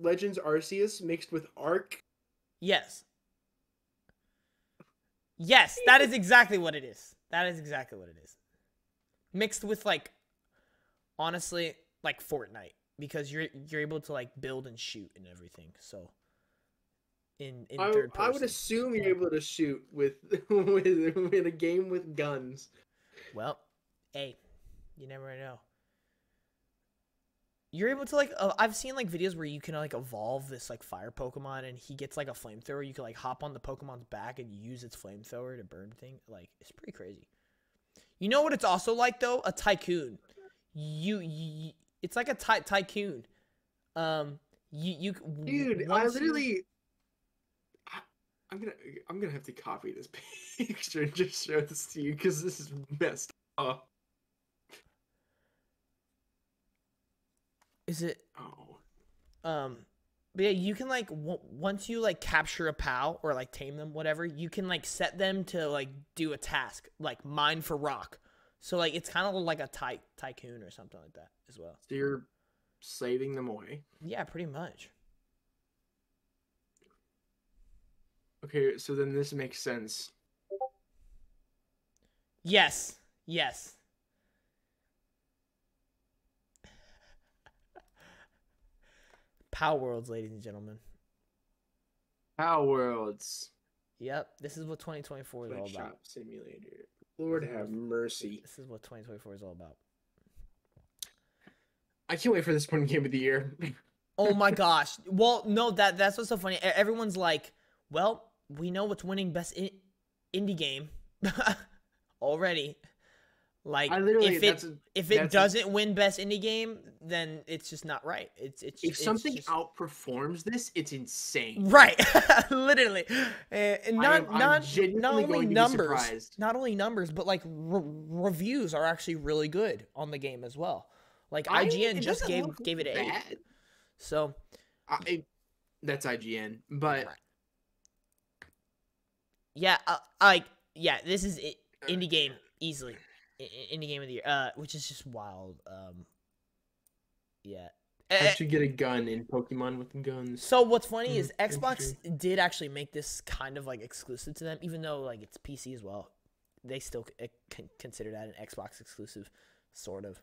Legends Arceus mixed with Ark. Yes. Yes, that is exactly what it is. That is exactly what it is. Mixed with, honestly, Fortnite. because you're able to like build and shoot and everything. So in I third I would person. assume you're able to shoot with with a game with guns. Well, hey, you never know. You're able to like I've seen like videos where you can like evolve this like fire Pokemon and he gets like a flamethrower. You can like hop on the Pokemon's back and use its flamethrower to burn thing. Like it's pretty crazy. You know what it's also like though? A tycoon. You it's like a tycoon. You Dude, I once you literally I, I'm gonna I'm gonna have to copy this picture and just show this to you because this is messed up. is it Oh. but yeah, you can like once you like capture a pal or like tame them, whatever, you can like set them to like do a task, like mine for rock. So like it's kind of like a tycoon or something like that as well. So you're saving them away. Yeah, pretty much. Okay, so then this makes sense. Yes, yes. Palworlds, ladies and gentlemen. Palworlds. Yep, this is what 2024 is all about. Shop Simulator. Lord have mercy. This is what 2024 is all about. I can't wait for this one game of the year. Oh my gosh. Well, no, that's what's so funny. Everyone's like, well, we know what's winning best indie game already. Like, if it doesn't win best indie game, then it's just not right. If something outperforms this, it's insane. Right, literally, and not only numbers, but like reviews are actually really good on the game as well. Like IGN just gave it an 8. So, that's IGN, but yeah, this is it, indie game easily. Indie game of the year, which is just wild. Yeah. I should get a gun in Pokemon with guns. So what's funny is Xbox did actually make this kind of like exclusive to them, even though like it's PC as well. They still consider that an Xbox exclusive, sort of.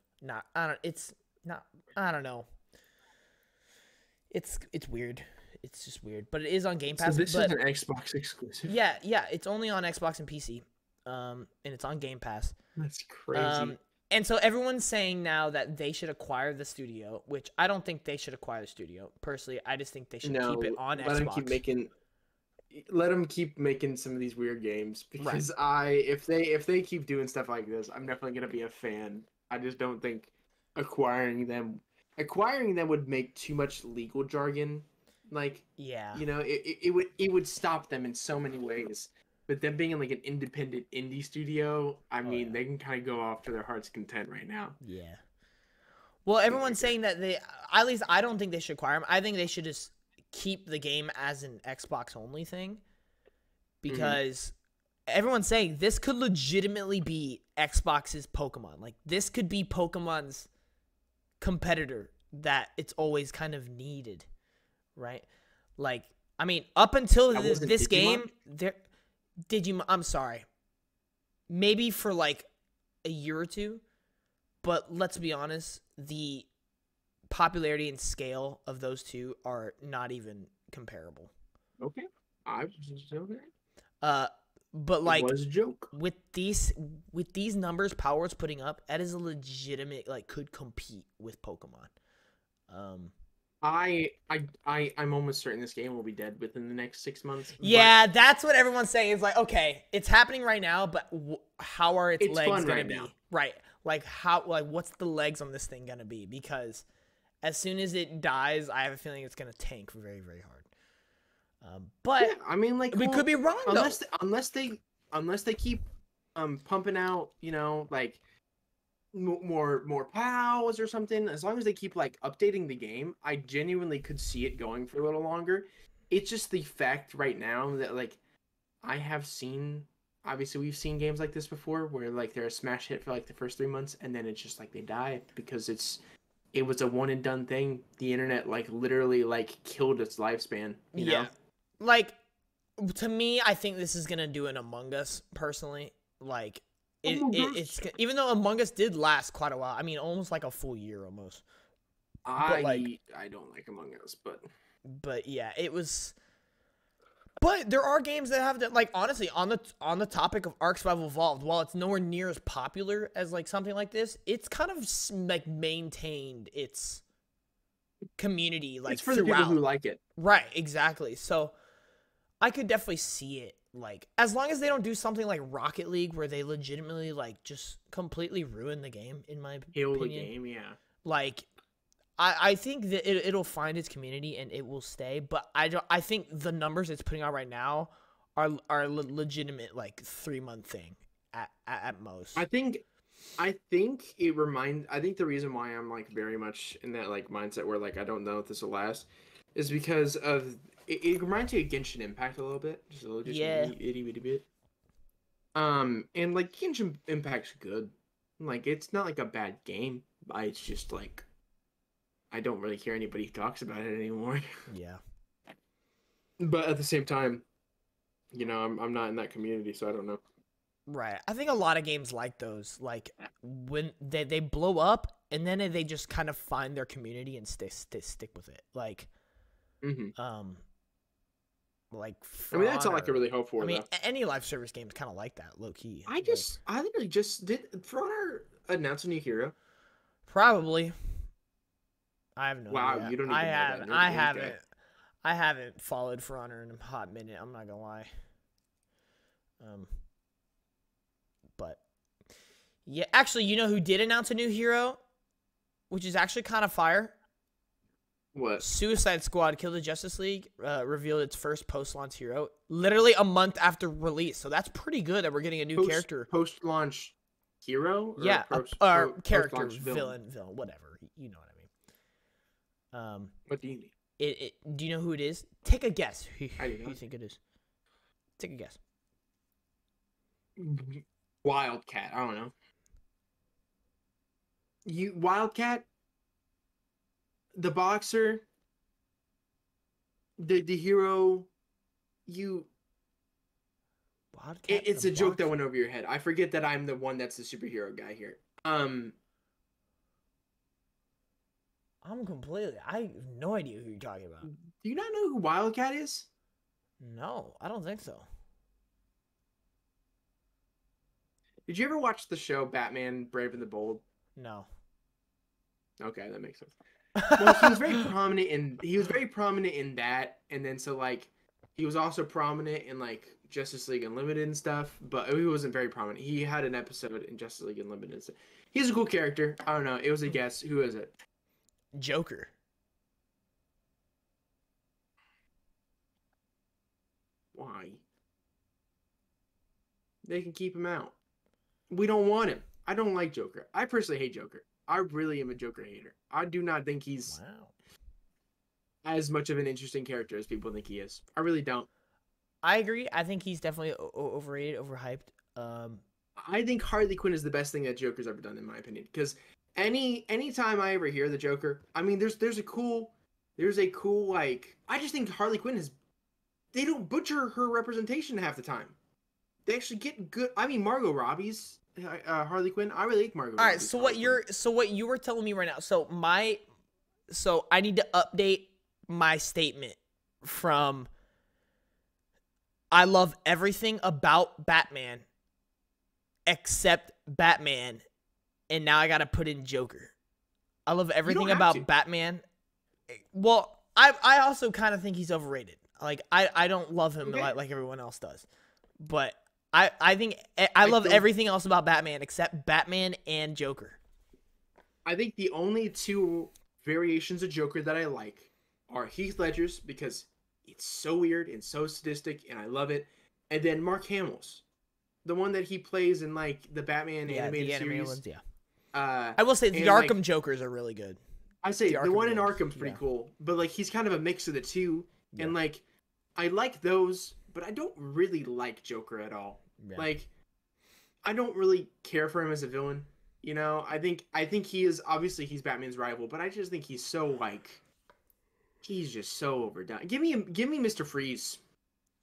It's not. I don't know. It's weird. It's just weird, but it is on Game Pass. So this is an Xbox exclusive. Yeah, it's only on Xbox and PC, and it's on Game Pass. That's crazy. And so everyone's saying now that they should acquire the studio, which I don't think they should acquire the studio. Personally, I just think they should keep it on Xbox. Let them keep making some of these weird games because if they keep doing stuff like this, I'm definitely gonna be a fan. I just don't think acquiring them would make too much legal jargon. Like, yeah, you know, it would stop them in so many ways. But them being in like an independent indie studio, I mean, they can kind of go off to their heart's content right now. Yeah. Well, everyone's saying that at least I don't think they should acquire them. I think they should just keep the game as an Xbox only thing, because everyone's saying this could legitimately be Xbox's Pokemon. Like, this could be Pokemon's competitor that it's always kind of needed, right? Like, I mean, up until this game, I'm sorry. Maybe for like a year or two, but let's be honest, the popularity and scale of those two are not even comparable. Okay. I was just joking. But like, it was a joke. With these numbers Palworld's putting up, that is a legitimate, like, could compete with Pokemon. I'm almost certain this game will be dead within the next 6 months. Yeah, that's what everyone's saying. It's like, okay, it's happening right now, but how are its legs gonna be? Right, like what's the legs on this thing gonna be? Because as soon as it dies, I have a feeling it's gonna tank very, very hard. But yeah, I mean, like, we could be wrong though. Unless they keep pumping out, you know, like more pals or something. As long as they keep like updating the game, I genuinely could see it going for a little longer. It's just the fact right now that, like, I have seen, obviously we've seen games like this before where like they're a smash hit for like the first 3 months and then it's just like they die because it was a one and done thing. The internet like literally like killed its lifespan. You know? Like, to me, I think this is gonna do an Among Us personally. Like, it's even though Among Us did last quite a while. I mean, almost like a full year almost. But like, I don't like Among Us, but but yeah, it was. But there are games that have that. Like honestly, on the topic of Ark Survival Evolved, while it's nowhere near as popular as like something like this, it's kind of like maintained its community like it's for the people throughout. who like it. Right, exactly. So I could definitely see it. Like as long as they don't do something like Rocket League where they legitimately like just completely ruin the game, in my Kill the opinion. game, yeah. Like I think that it'll find its community and it will stay. But I think the numbers it's putting out right now are legitimate like 3 month thing at most. I think the reason why I'm like very much in that like mindset where like I don't know if this will last is because of it reminds me of Genshin Impact a little bit, just a little, just Yeah. an itty bitty bit. And like Genshin Impact's good, like it's not like a bad game. It's just like I don't really hear anybody talks about it anymore. Yeah. But at the same time, I'm not in that community, so I don't know. Right. I think a lot of games like those, like when they blow up and then they just kind of find their community and stick with it. Hmm. Like I For mean, that's all I Honor. can really hope for, I mean, though. any live service game is kind of like that, low key. I literally just did For Honor announce a new hero. Probably. I have no Wow, idea. you don't even know that, and you're a I games guy. haven't. I haven't followed For Honor in a hot minute. I'm not gonna lie. Um, but yeah, actually, you know who did announce a new hero, which is actually kind of fire. What? Suicide Squad: Kill the Justice League revealed its first post-launch hero, literally a month after release. So that's pretty good that we're getting a new character. Post-launch hero or Yeah, a character, post-launch villain? villain, whatever. You know what I mean. What do you mean? Do you know who it is? Take a guess. I do Who you think it is? Take a guess. not. Wildcat. I don't know. Wildcat, the boxer, the hero. You. Wildcat. It's The a joke that box? went over your head. I forget that I'm the one that's the superhero guy here. I have no idea who you're talking about. Do you not know who Wildcat is? No, I don't think so. Did you ever watch the show Batman Brave and the Bold? No. Okay, that makes sense. Well, he was very prominent in that, and then so like he was also prominent in like Justice League Unlimited and stuff, but he wasn't very prominent. He had an episode in Justice League Unlimited and stuff. He's a cool character. I don't know. It was a guess. Who is it? Joker. Why? They can keep him out. We don't want him. I don't like Joker. I personally hate Joker. I really am a Joker hater. I do not think he's as much of an interesting character as people think he is. I really don't. I agree. I think he's definitely overrated, overhyped. I think Harley Quinn is the best thing that Joker's ever done, in my opinion. Because anytime I ever hear the Joker, I mean, there's a cool like I just think Harley Quinn is they don't butcher her representation half the time. They actually get good. I mean, Margot Robbie's Harley Quinn. I really like Margot. All right. Robbie's So Harley what you were telling me right now. So I need to update my statement from I love everything about Batman except Batman, and now I gotta put in Joker. I love everything about Batman. Well, I also kind of think he's overrated. Like I don't love him like everyone else does, but I think I love everything else about Batman except Batman and Joker. I think the only two variations of Joker that I like are Heath Ledger's because it's so weird and so sadistic and I love it, and then Mark Hamill's, the one that he plays in like the Batman animated series. Ones, I will say the Arkham Jokers are really good. I say the one in Arkham's pretty cool, but like he's kind of a mix of the two, and like I like those, but I don't really like Joker at all. Yeah. Like I don't really care for him as a villain. You know, I think he is obviously he's Batman's rival, but I just think he's so like he's just so overdone. Give me Mr. Freeze.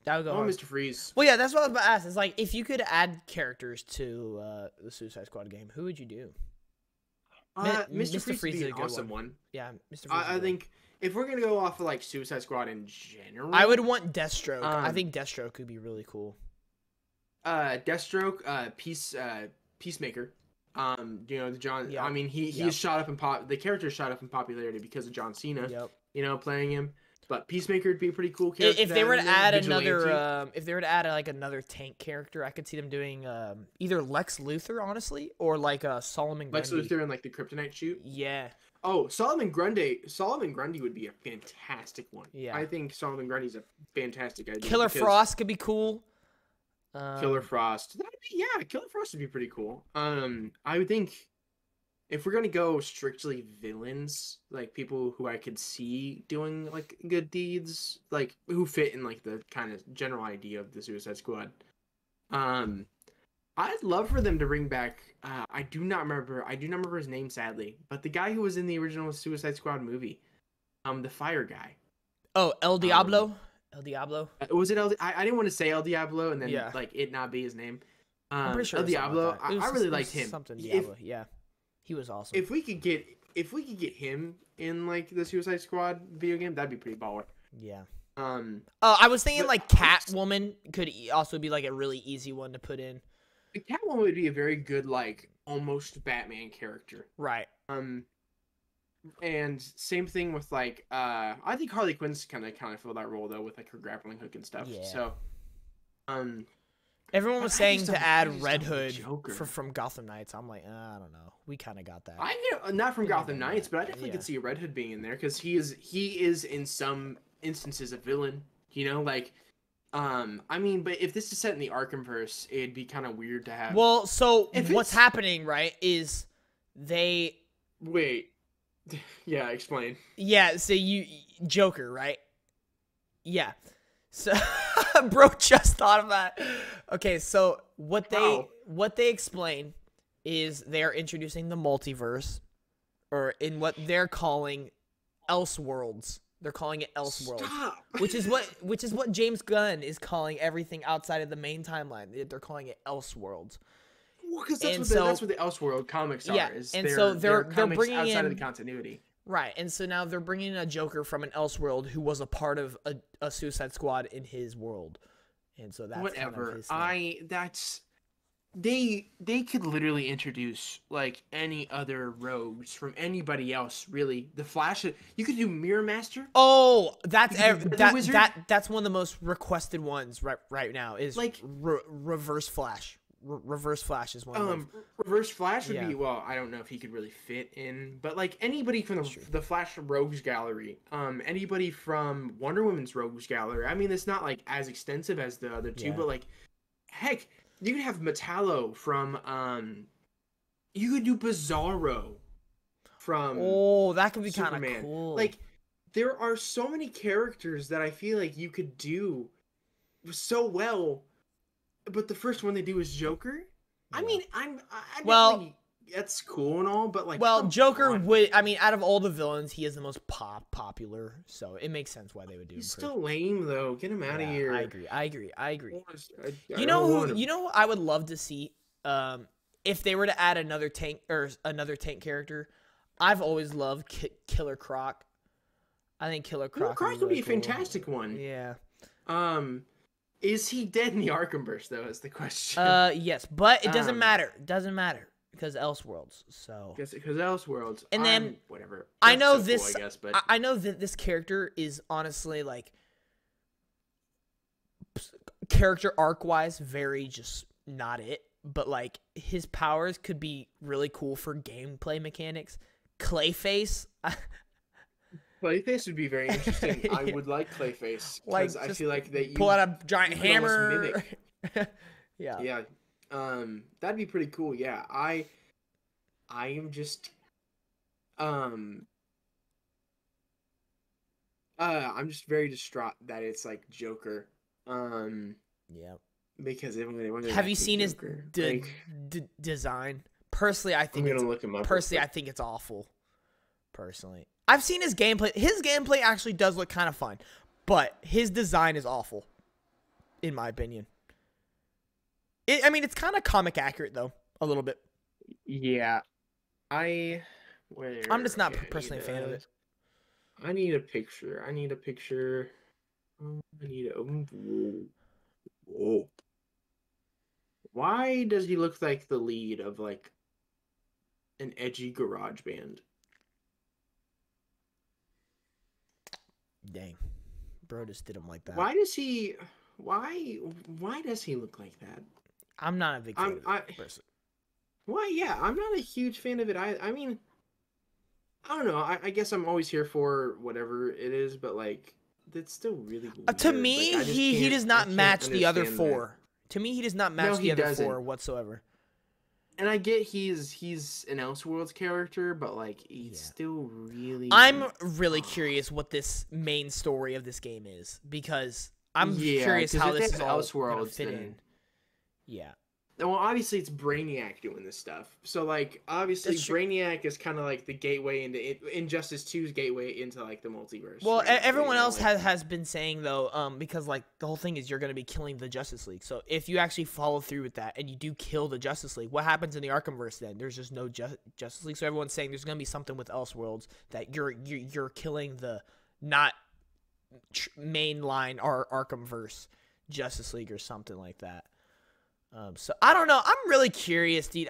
That would go hard. Mr. Freeze. Well, yeah, that's what I was about to ask. It's like if you could add characters to the Suicide Squad game, who would you do? Mr. Mr. Freeze would Freeze be is an a good awesome one. one. Yeah, Mr. Freeze. I think if we're gonna go off of like Suicide Squad in general, I would want Deathstroke. I Um, think Deathstroke could be really cool. Deathstroke, Peacemaker. You know, the John. I Yep. mean, he Yep. is shot up in the character is shot up in popularity because of John Cena. Yep. You know, playing him. But Peacemaker would be a pretty cool character. If they were to add Vigilante. another, if they were to add like another tank character, I could see them doing either Lex Luthor, honestly, or like Solomon Lex Grundy. Luthor and like the Kryptonite shoot. Yeah. Oh, Solomon Grundy would be a fantastic one. Yeah. I think Solomon Grundy's a fantastic idea. Killer Frost could be cool. Killer Frost. Killer Frost would be pretty cool. I would think if we're gonna go strictly villains, like people who I could see doing like good deeds, like who fit in like the kind of general idea of the Suicide Squad. I'd love for them to bring back. I do not remember his name, sadly, but the guy who was in the original Suicide Squad movie, the fire guy. Oh, El Diablo. El Diablo. Was it El? I didn't want to say El Diablo and then Yeah. like it not be his name. I'm pretty sure El it was something Diablo. like that. I really liked him. Something Diablo. Yeah, he was awesome. If we could get him in like the Suicide Squad video game, that'd be pretty baller. Yeah. Oh, I was thinking like Catwoman could also be like a really easy one to put in. Catwoman would be a very good like almost Batman character. Right. And same thing with like I think Harley Quinn's kind of fill that role though with like her grappling hook and stuff. Yeah. So everyone was I saying just to don't- I add just Red don't like Hood Joker. from Gotham Knights. I'm like, I don't know. We kind of got that. I know not from Gotham Knights, but I definitely Yeah. could see Red Hood being in there because he is in some instances a villain. You know, like I mean, but if this is set in the Arkhamverse, it'd be kind of weird to have. Well, so If what's it's- happening, right, is they Wait. Yeah, explain. yeah, so Joker, right? Yeah. So bro just thought of that. Okay, so what they explain is they're introducing the multiverse, or in what they're calling Elseworlds. They're calling it Elseworlds. Stop. Which is what James Gunn is calling everything outside of the main timeline. They're calling it Elseworlds. Well, because And that's what the Elseworld comics are. Yeah, Is and they're, so they're comics bringing outside in of the continuity. Right, and so now they're bringing in a Joker from an Elseworld who was a part of a Suicide Squad in his world, and so that's Whatever. Kind of his thing. They could literally introduce like any other rogues from anybody else. Really, the Flash. You could do Mirror Master. Oh, that's You could do the Wizard. that's one of the most requested ones right now is Like- Reverse Flash. Reverse Flash is one of them. Reverse Flash would Yeah. be well. I don't know if he could really fit in, but like anybody from the Flash Rogues Gallery, anybody from Wonder Woman's Rogues Gallery. I mean, it's not like as extensive as the other two, Yeah. but like, heck, you could have Metallo from. You could do Bizarro from. Oh, that could be kind of Superman. cool. Like, there are so many characters that I feel like you could do so well, but the first one they do is Joker. I Yeah. mean, Well- definitely, that's cool and all, but like, well, come Joker on. would. I mean, out of all the villains, he is the most popular, so it makes sense why they would do. He's him still lame though. Get him out of here. I agree. I You don't want know, him. you know, what I would love to see, if they were to add another tank character. I've always loved Killer Croc. I think Killer Croc Croc would be a really cool. fantastic one. Yeah. Is he dead in the Arkhamverse though? Is the question. Yes, but it doesn't Um, matter. It doesn't matter because Elseworlds. So Because Elseworlds. And then, whatever. I That's know so cool, this. I guess, but I know that this character is honestly like character arc wise very just not it. But like his powers could be really cool for gameplay mechanics. Clayface. Clayface would be very interesting. I Yeah. would like Clayface Like, because I just feel like that you Pull out a giant you could almost hammer. mimic. Yeah. Yeah. That'd be pretty cool. Yeah. I am just I'm just very distraught that it's like Joker. Yeah. Because when Have you seen his Joker, design? Personally, I I'm think gonna look him up. personally I think it's awful. Personally, I've seen his gameplay. His gameplay actually does look kind of fun, but his design is awful, in my opinion. I mean, it's kind of comic accurate though, a little bit. Yeah. Where? I'm just not Okay, personally a fan of it. I need a picture. I need a picture. I need a. Whoa. Whoa. Why does he look like the lead of like an edgy garage band? Dang, bro, just did him like that. Why does he? Why? Why does he look like that? I'm not a big fan of it, personally. Why? Yeah, I'm not a huge fan of it. I mean, I don't know. I guess I'm always here for whatever it is, but like, it's still really weird. To Like, me, I just he does not match the other understand four. that. To me, he does not No, match he the other doesn't. four whatsoever. And I get he's an Elseworlds character, but like he's still really. I'm really curious what this main story of this game is, because I'm curious how this is all gonna fit in. Yeah. Well, obviously it's Brainiac doing this stuff. So like obviously Brainiac is kind of like the gateway into Injustice 2's gateway into like the multiverse. Well, right? everyone else like, has been saying though, because like the whole thing is you're going to be killing the Justice League. So if you actually follow through with that and you do kill the Justice League, what happens in the Arkhamverse then? There's just no Justice League. So everyone's saying there's going to be something with Elseworlds that you're killing the not mainline Arkhamverse Justice League or something like that. So I don't know. I'm really curious, dude.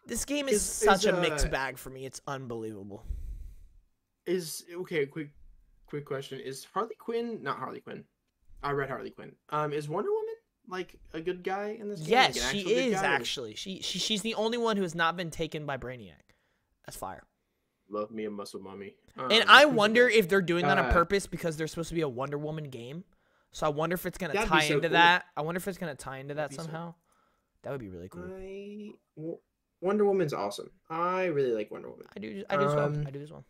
This game is such a mixed bag for me. It's unbelievable. Quick question. Is Harley Quinn, not Harley Quinn. I read Harley Quinn. Is Wonder Woman like a good guy in this game? Yes, like she is actually. She's the only one who has not been taken by Brainiac. That's fire. Love me a muscle mommy. And I wonder if they're doing that on purpose because there's supposed to be a Wonder Woman game. So I wonder if it's going to tie into that. I wonder if it's going to tie into that somehow. That would be really cool. Wonder Woman's awesome. I really like Wonder Woman. I do as well. I do as well.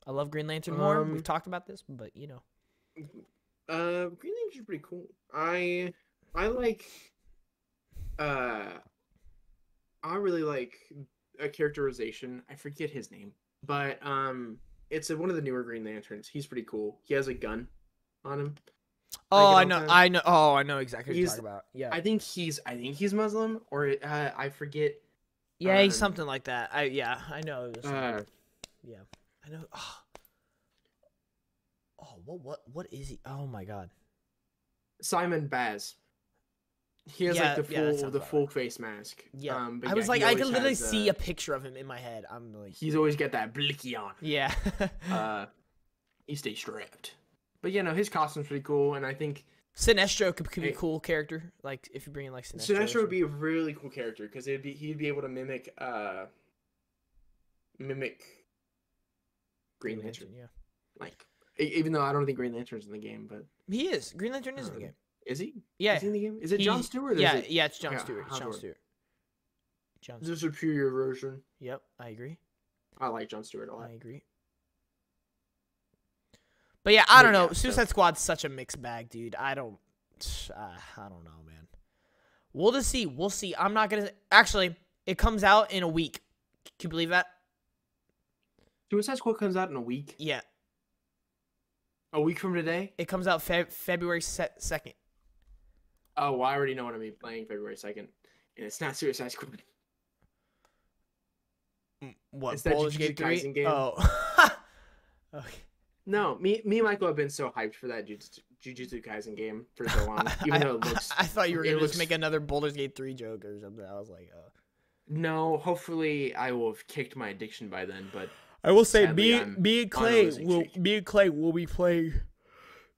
I love Green Lantern more. We've talked about this, but you know. Green Lantern's pretty cool. I like I really like a characterization. I forget his name. But it's one of the newer Green Lanterns. He's pretty cool. He has a gun on him. Oh, I know. Oh, I know exactly what you're talking about. Yeah. I think he's Muslim, or I forget. Yeah, he's something like that. I know. Yeah, I know. Oh, what is he? Oh my God. Simon Baz. He has like the full face mask. Yeah. I was like, I can literally see a picture of him in my head. I'm like, he's always got that blicky on. Yeah. He stays strapped. But his costume's pretty cool, and I think Sinestro could be a cool character. Like if you bring in like Sinestro. Sinestro would be a really cool character because he'd be able to mimic Green Lantern. Yeah. Like even though I don't think Green Lantern's in the game, but he is. Green Lantern is in the game. Is he? Yeah. Is he in the game? Is it Jon Stewart? Yeah, it's Jon Stewart. It's Jon Stewart. It's a superior version. Yep, I agree. I like Jon Stewart a lot. I agree. But yeah, I don't know. Suicide Squad's such a mixed bag, dude. I don't know, man. We'll just see. We'll see. I'm not gonna. Actually, it comes out in a week. Can you believe that? Suicide Squad comes out in a week. Yeah. A week from today. It comes out February 2nd. Oh, well, I already know what I'm gonna be playing February 2nd, and it's not Suicide Squad. What? It's that Jujutsu Kaisen game. Oh. Okay. No, me and Michael have been so hyped for that Jujutsu Kaisen game for so long. Even though it looks, I thought you were gonna just make another Baldur's Gate 3 joke or something. I was like, No, hopefully I will have kicked my addiction by then. But I will say, me and Clay will be playing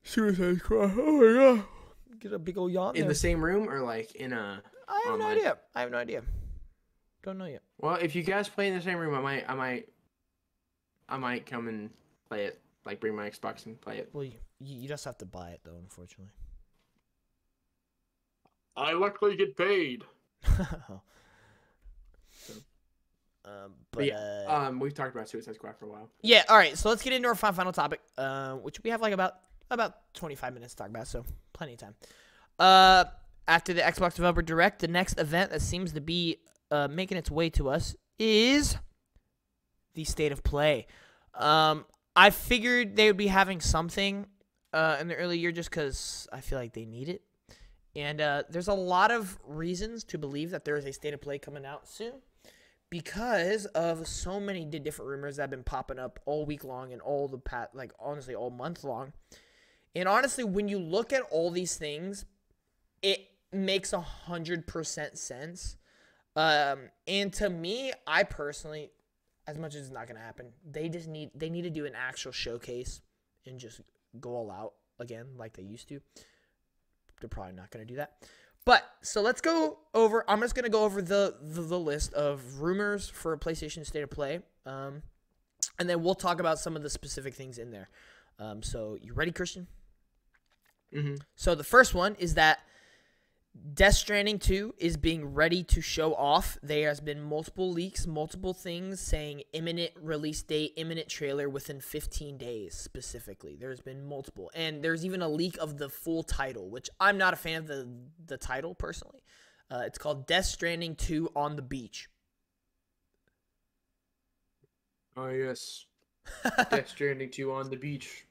Suicide Squad. Oh my God! Get a big old yawn in the same room or like in a. I have no idea. I have no idea. Don't know yet. Well, if you guys play in the same room, I might come and play it. Like, bring my Xbox and play it. Well, you just have to buy it, though, unfortunately. I luckily get paid. But yeah, we've talked about Suicide Squad for a while. Yeah, all right, so let's get into our final topic, which we have like about 25 minutes to talk about, so plenty of time. After the Xbox Developer Direct, the next event that seems to be making its way to us is the State of Play. I figured they would be having something in the early year just because I feel like they need it. And there's a lot of reasons to believe that there is a State of Play coming out soon because of so many different rumors that have been popping up all week long and all the honestly all month long. And honestly, when you look at all these things, it makes 100% sense. And to me, I personally, as much as it's not gonna happen, they need to do an actual showcase and just go all out again like they used to. They're probably not gonna do that. But so let's go over. I'm just gonna go over the list of rumors for PlayStation State of Play, and then we'll talk about some of the specific things in there. So you ready, Christian? Mm-hmm. So the first one is that Death Stranding 2 is being ready to show off. There has been multiple leaks, multiple things saying imminent release date, imminent trailer within 15 days specifically. There's been multiple. And there's even a leak of the full title, which I'm not a fan of the title personally. It's called Death Stranding 2 on the Beach. Oh, yes. Death Stranding 2 on the beach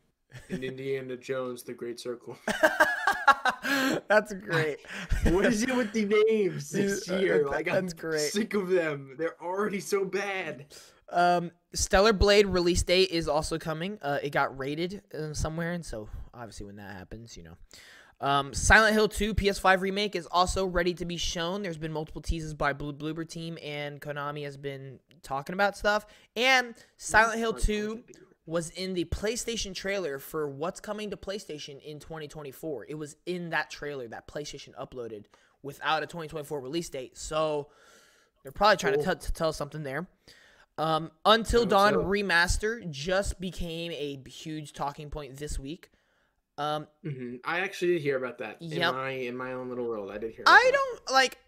in Indiana Jones, The Great Circle. That's great. What is it with the names this year? Like, I'm That's great. sick of them. They're already so bad. Stellar Blade release date is also coming. It got rated somewhere, and so obviously when that happens, you know. Silent Hill 2 PS5 remake is also ready to be shown. There's been multiple teases by Bloober Team, and Konami has been talking about stuff. And Silent Hill 2 was in the PlayStation trailer for what's coming to PlayStation in 2024. It was in that trailer that PlayStation uploaded without a 2024 release date. So they're probably trying to tell us something there. Until Dawn Remaster just became a huge talking point this week. I actually did hear about that in my own little world. I did hear about I don't, like,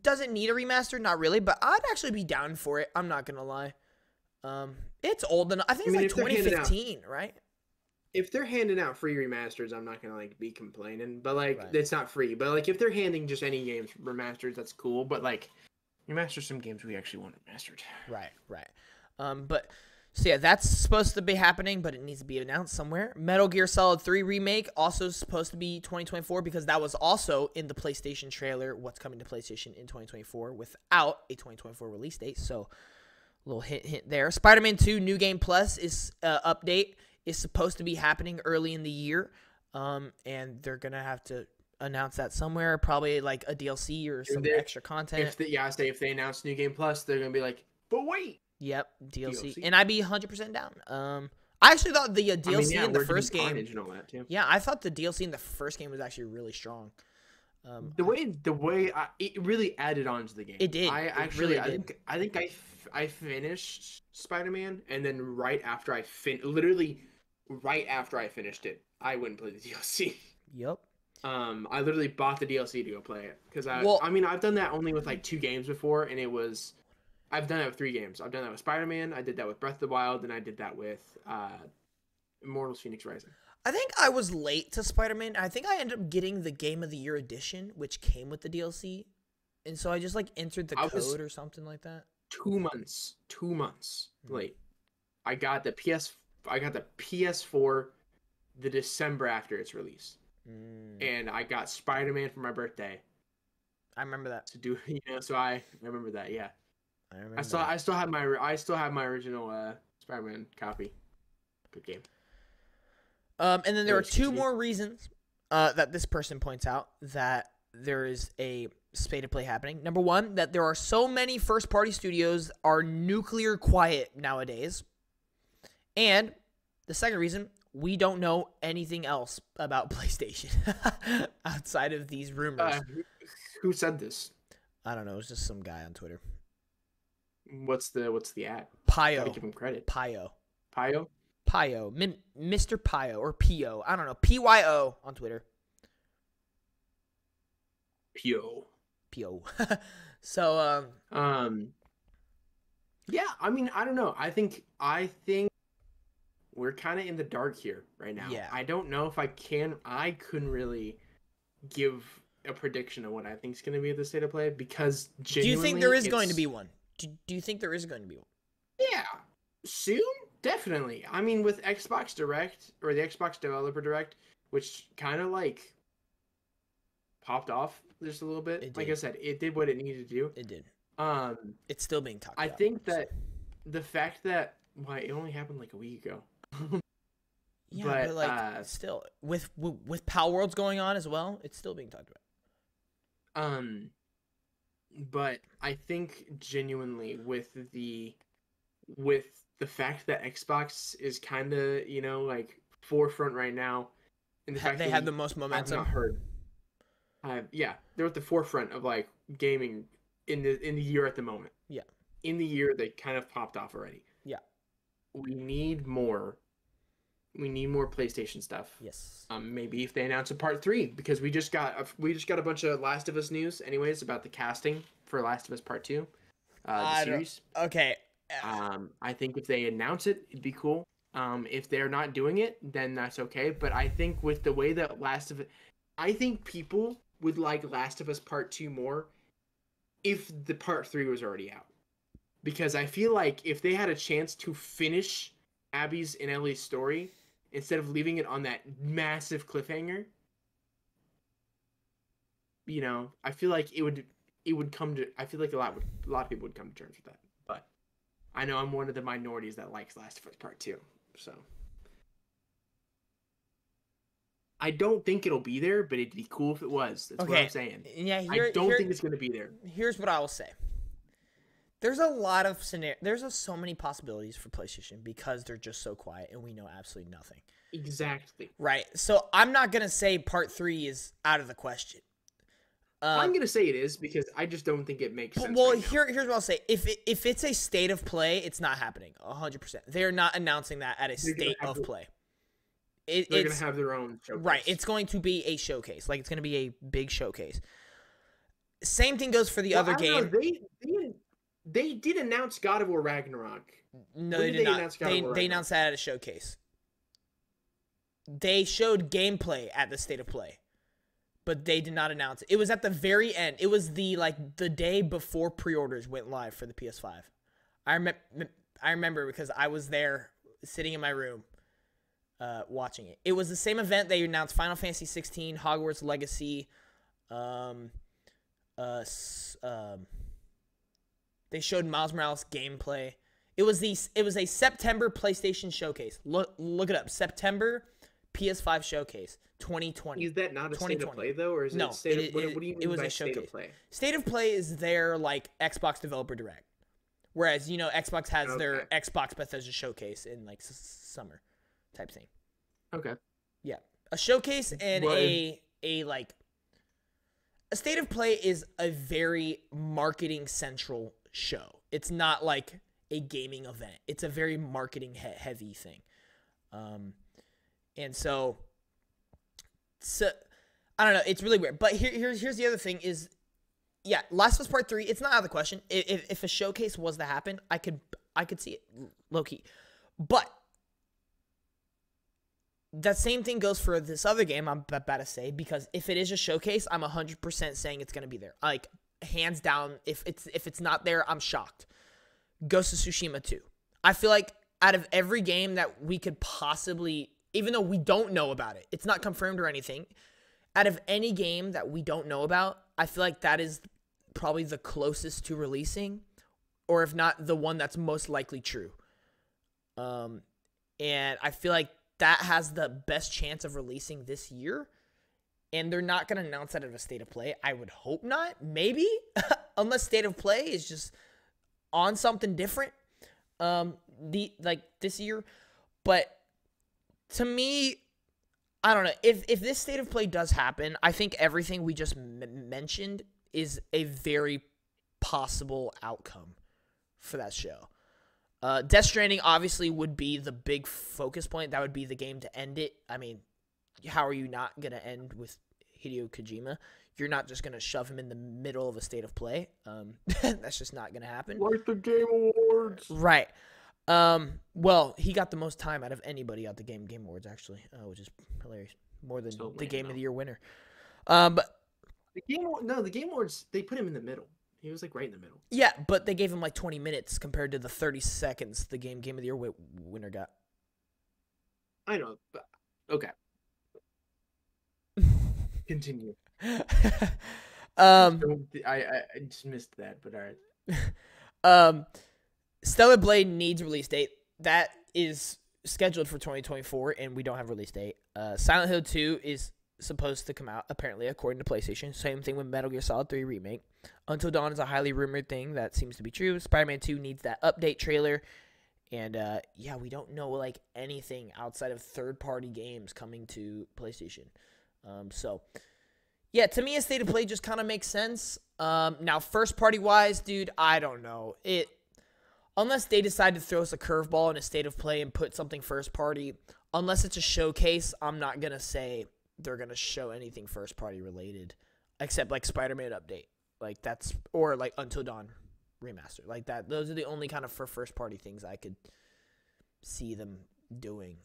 does it need a remaster? Not really, but I'd actually be down for it. I'm not going to lie. It's old enough. I think it's like 2015, right? If they're handing out free remasters, I'm not gonna be complaining. But it's not free. But if they're handing just any games remasters, that's cool. But remaster some games we actually want remastered. Right. But so yeah, that's supposed to be happening, but it needs to be announced somewhere. Metal Gear Solid 3 remake also supposed to be 2024 because that was also in the PlayStation trailer. What's coming to PlayStation in 2024 without a 2024 release date? So. Little hint there. Spider-Man 2 New Game Plus is update is supposed to be happening early in the year, and they're gonna have to announce that somewhere, probably like a DLC or some extra content. If they announce New Game Plus, they're gonna be like, but wait. Yep, DLC. And I'd be 100% down. I actually thought the DLC in the first game. And all that too. Yeah, I thought the DLC in the first game was actually really strong. The way it really added on to the game. It did. I think I finished Spider-Man, and then right after I finished it, I went and played the DLC. Yep. I literally bought the DLC to go play it because I've done that only with 2 games before, and I've done that with 3 games. I've done that with Spider-Man, I did that with Breath of the Wild, and I did that with Immortals: Phoenix Rising. I think I was late to Spider-Man. I think I ended up getting the Game of the Year edition, which came with the DLC. And so I just entered the code or something like that. 2 months late. I got the PS4 the December after its release. And I got Spider-Man for my birthday. I remember that. To do, so I remember that, yeah. I still have my original Spider-Man copy. Good game. And then there are 2 more reasons that this person points out that there is a state of play happening. Number 1, that there are so many first-party studios are nuclear quiet nowadays. And the second reason, we don't know anything else about PlayStation outside of these rumors. Who said this? I don't know. It was just some guy on Twitter. What's the ad? Pio. Gotta give him credit. Pio. Mr. Pio or Pio. I don't know. PYO on Twitter. Pio. So yeah, I mean, I don't know. I think we're kind of in the dark here right now. Yeah. I don't know if I couldn't really give a prediction of what I think is going to be the state of play because do you think there is going to be one? Do you think there is going to be one? Yeah. Soon? Definitely. I mean, with Xbox Direct or the Xbox Developer Direct, which kind of popped off just a little bit. Like I said, it did what it needed to do. It did. It's still being talked I about. think So. that the fact that why it only happened like a week ago, Yeah, but but like still with Palworlds going on as well, it's still being talked about. um, but I think genuinely with the fact that Xbox is kind of like forefront right now, and the fact They that have the we most I've not momentum. heard yeah, they're at the forefront of like gaming in the year at the moment. Yeah. In the year they kind of popped off already. Yeah. We need more. We need more PlayStation stuff. Yes. Maybe if they announce a part 3, because we just got a bunch of Last of Us news, anyways, about the casting for Last of Us Part 2, the I don't. series. Okay. I think if they announce it, it'd be cool. If they're not doing it, then that's okay. But I think with the way that I think people would like Last of Us Part 2 more if the Part 3 was already out. Because I feel like if they had a chance to finish Abby's and Ellie's story instead of leaving it on that massive cliffhanger, I feel like it would come to. I feel like a lot of people would come to terms with that. But I know I'm one of the minorities that likes Last of Us Part 2, so I don't think it'll be there, but it'd be cool if it was. That's what I'm saying. Yeah. I don't think it's gonna be there. Here's what I will say. There's a lot of so many possibilities for PlayStation because they're just so quiet and we know absolutely nothing. Exactly. Right. So I'm not gonna say Part 3 is out of the question. I'm gonna say it is because I just don't think it makes sense. Well, right now. here's what I'll say. If it's a state of play, it's not happening 100%. They're not announcing that at a state of play. They're gonna have their own showcase. Right. It's going to be a showcase. Like it's going to be a big showcase. Same thing goes for the other game. They did announce God of War Ragnarok. No, they did not. They announced that at a showcase. They showed gameplay at the state of play, but they did not announce it. It was at the very end. It was the day before pre-orders went live for the PS5. I remember because I was there sitting in my room watching it. It was the same event they announced Final Fantasy 16, Hogwarts Legacy, they showed Miles Morales gameplay. It was a September PlayStation showcase. Look it up. September PS5 showcase 2020. Is that not a state of play though, or is no, it state of, what do you mean by state of play? State of play is their like Xbox Developer Direct. Whereas, Xbox has their Xbox Bethesda showcase in like summer type thing. Okay. Yeah. A showcase and a state of play is a very marketing central show. It's not like a gaming event. It's a very marketing heavy thing. And so I don't know. It's really weird. But here's the other thing is, yeah, Last of Us Part 3, it's not out of the question. If a showcase was to happen, I could see it low key. But that same thing goes for this other game I'm about to say, because if it is a showcase, I'm 100% saying it's going to be there. Like, hands down, if it's not there, I'm shocked. Ghost of Tsushima 2. I feel like out of every game that we could possibly, even though we don't know about it, it's not confirmed or anything, out of any game that we don't know about, I feel like that is probably the closest to releasing, or if not, the one that's most likely true. And I feel like that has the best chance of releasing this year, and they're not going to announce that at a state of play. I would hope not. Maybe, unless state of play is just on something different this year. But to me, I don't know. If this state of play does happen, I think everything we just mentioned is a very possible outcome for that show. Death Stranding obviously would be the big focus point. That would be the game to end it. I mean, how are you not going to end with Hideo Kojima? You're not just going to shove him in the middle of a state of play. That's just not going to happen. Like the Game Awards. Right. Well, he got the most time out of anybody at the Game Awards, actually, which is hilarious. More than the Game of the Year winner. But the Game Awards, they put him in the middle. He was like right in the middle. Yeah, but they gave him like 20 minutes compared to the 30 seconds the Game of the Year winner got. I know, but okay. Continue. I I just missed that, but all right. um, Stellar Blade needs release date. That is scheduled for 2024, and we don't have release date. Silent Hill 2 is supposed to come out, apparently, according to PlayStation. Same thing with Metal Gear Solid 3 Remake. Until Dawn is a highly rumored thing. That seems to be true. Spider-Man 2 needs that update trailer. And, yeah, we don't know, like, anything outside of third-party games coming to PlayStation. So, yeah, to me, a state of play just kind of makes sense. Now, first-party-wise, dude, I don't know. Unless they decide to throw us a curveball in a state of play and put something first-party, unless it's a showcase, I'm not going to say they're going to show anything first-party related, except, like, Spider-Man update. Like, that's, or, like, Until Dawn remaster. Like, that. Those are the only kind of for first-party things I could see them doing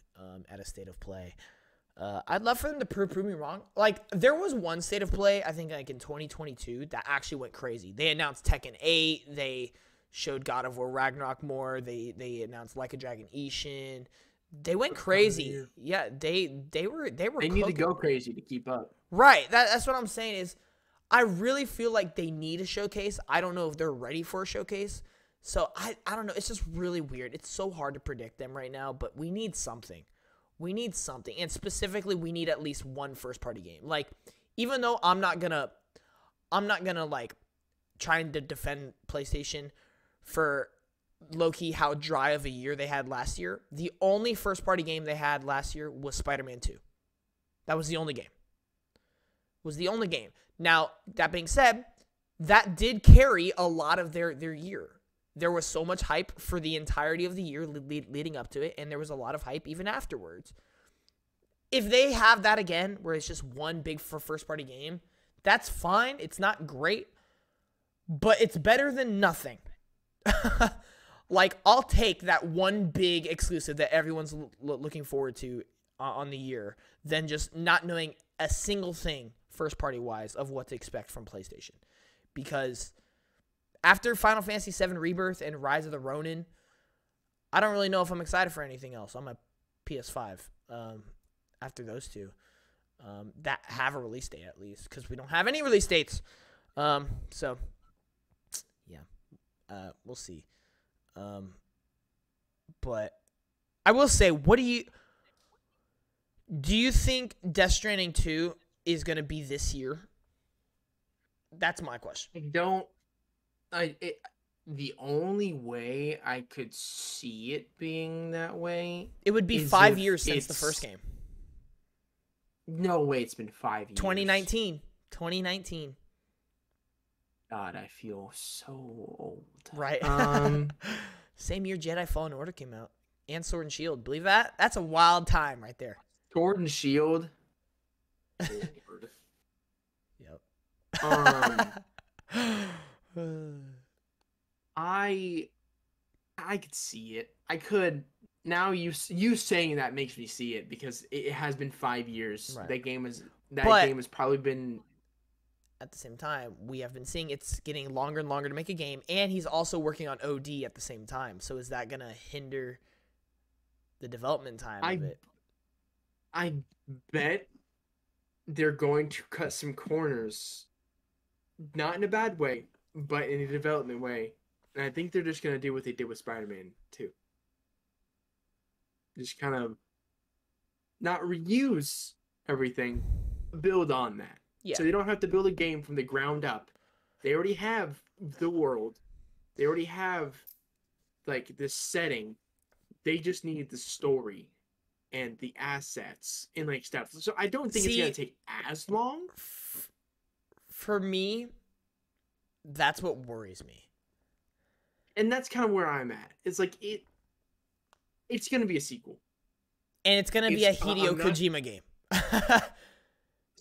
at a state of play. I'd love for them to prove me wrong. Like, there was one state of play, I think, like, in 2022 that actually went crazy. They announced Tekken 8. They showed God of War Ragnarok more. They announced Like a Dragon Ishin. They went crazy. Yeah, they were They cooking. need to go crazy to keep up. Right. That's what I'm saying is I really feel like they need a showcase. I don't know if they're ready for a showcase. So I don't know. It's just really weird. It's so hard to predict them right now, but we need something. We need something. And specifically, we need at least one first party game. Like, even though I'm not gonna like trying to defend PlayStation for low-key how dry of a year they had last year. The only first party game they had last year was Spider-Man 2. That was the only game. Now, that being said, that did carry a lot of their year. There was so much hype for the entirety of the year leading up to it, and there was a lot of hype even afterwards. If they have that again, where it's just one big first-party game, that's fine. It's not great, but it's better than nothing. Like, I'll take that one big exclusive that everyone's looking forward to on the year than just not knowing a single thing first-party wise of what to expect from PlayStation. Because after Final Fantasy VII Rebirth and Rise of the Ronin, I don't really know if I'm excited for anything else on my PS5 after those two that have a release date at least, because we don't have any release dates. So, yeah, we'll see. But I will say, do you think Death Stranding 2 is going to be this year? That's my question. The only way I could see it being that way, it would be 5 years since the first game. No way, it's been 5 years. 2019. God, I feel so old. Right. Same year Jedi Fallen Order came out. And Sword and Shield. Believe that? That's a wild time right there. Sword and Shield. Yep. I could see it. I could. Now you saying that makes me see it, because it has been 5 years. Right. That game has probably been. At the same time, we have been seeing it's getting longer and longer to make a game, and he's also working on OD at the same time. So is that going to hinder the development time of it? I bet they're going to cut some corners, not in a bad way, but in a development way. And I think they're just going to do what they did with Spider-Man 2. Just kind of not reuse everything, build on that. Yeah. So you don't have to build a game from the ground up. They already have the world. They already have, like, this setting. They just need the story and the assets and, like, stuff. So I don't think it's going to take as long. For me, that's what worries me. And that's kind of where I'm at. It's like, it's going to be a sequel. And it's going to be a Hideo Kojima game.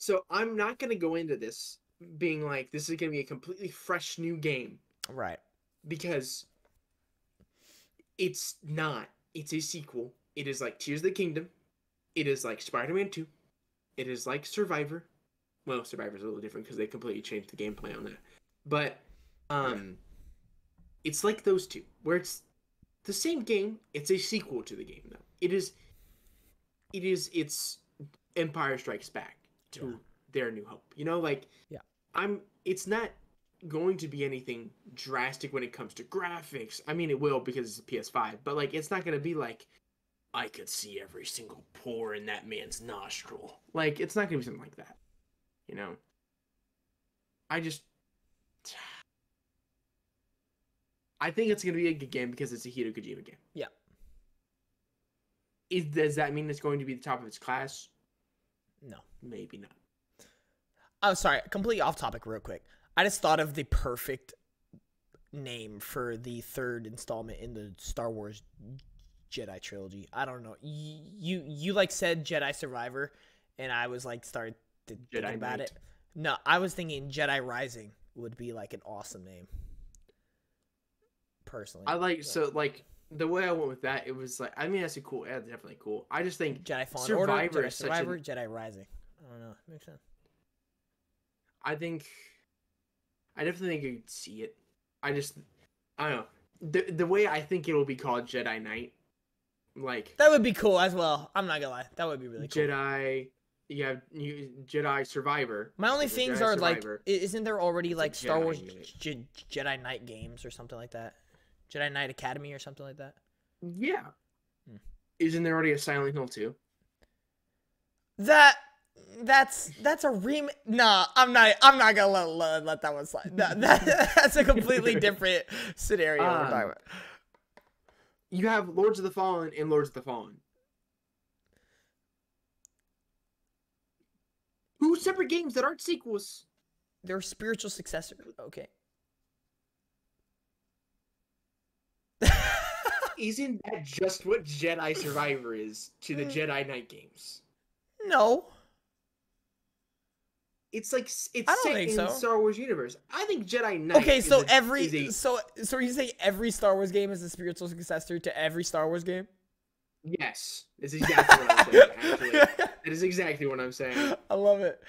So I'm not going to go into this being like, this is going to be a completely fresh new game. Right. Because it's not. It's a sequel. It is like Tears of the Kingdom. It is like Spider-Man 2. It is like Survivor. Well, Survivor's a little different because they completely changed the gameplay on that. But it's like those two, where it's the same game. It's a sequel to the game, though. It's Empire Strikes Back to their New Hope. You know, like, yeah. it's not going to be anything drastic when it comes to graphics. I mean, it will because it's a PS5, but like, it's not going to be like, I could see every single pore in that man's nostril. Like, it's not going to be something like that. You know? I think it's going to be a good game because it's a Hideo Kojima game. Yeah. Does that mean it's going to be the top of its class? No. Maybe not. Oh, sorry. Completely off topic real quick. I just thought of the perfect name for the third installment in the Star Wars Jedi trilogy. I don't know. You like said Jedi Survivor, and I was like started thinking about it. No, I was thinking Jedi Rising would be like an awesome name. Personally, the way I went with that, it was like, I mean, that's cool. Yeah, definitely cool. I just think Jedi Fallen Order, Jedi Survivor, Jedi Rising. I don't know. It makes sense. I definitely think you could see it. I don't know. The way I think it'll be called Jedi Knight, like that would be cool as well. I'm not gonna lie, that would be really cool. Jedi Survivor. My only things are Survivor. Like, isn't there already like Star Wars Jedi Knight games or something like that? Jedi Knight Academy or something like that? Yeah. Isn't there already a Silent Hill 2? That's a remake. Nah, I'm not gonna let that one slide. That's a completely different scenario we're talking about. You have Lords of the Fallen and Lords of the Fallen. Two separate games that aren't sequels. They're spiritual successors. Okay. Isn't that just what Jedi Survivor is to the Jedi Knight games? No. It's like I don't think so. In Star Wars universe. I think Jedi Knight. Okay, so so are you saying every Star Wars game is a spiritual successor to every Star Wars game? Yes, it's exactly what I'm saying. Actually, that is exactly what I'm saying. I love it.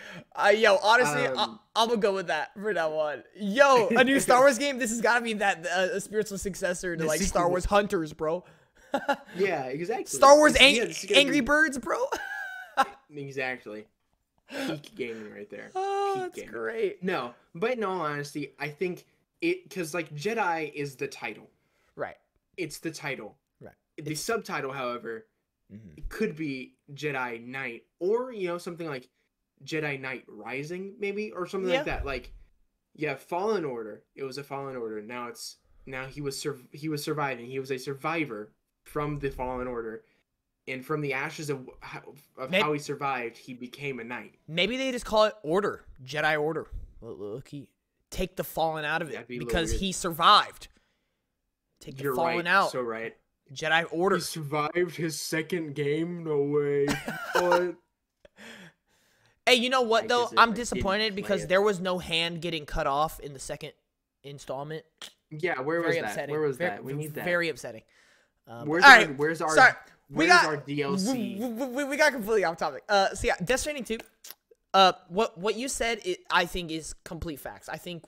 Yo, honestly, I'm gonna go with that for now on. Yo, a new Star Wars game. This has got to be that a spiritual successor to like Star Wars Hunters, bro. Yeah, exactly. Star Wars Angry Birds, bro. Exactly. Peak gaming right there. Oh, that's gaming. Great. No, but in all honesty, I think because like Jedi is the title. Right. It's the title. Right. The subtitle, however, it could be Jedi Knight, or something like Jedi Knight Rising, maybe, or something like that. Like, Fallen Order. It was a Fallen Order. Now he was surviving. He was a survivor from the Fallen Order, and from the ashes of how he survived, he became a knight. Maybe they just call it Order, Jedi Order. Look, take the Fallen out of it because he survived. Take the Fallen out. So right. Jedi Order. He survived his second game? No way. What? Hey, you know what, though? I'm disappointed because there was no hand getting cut off in the second installment. Yeah, where was that? Where was that? We need that. Very upsetting. Where's our DLC? We got completely off topic. So yeah, Death Stranding 2. What you said, I think is complete facts. I think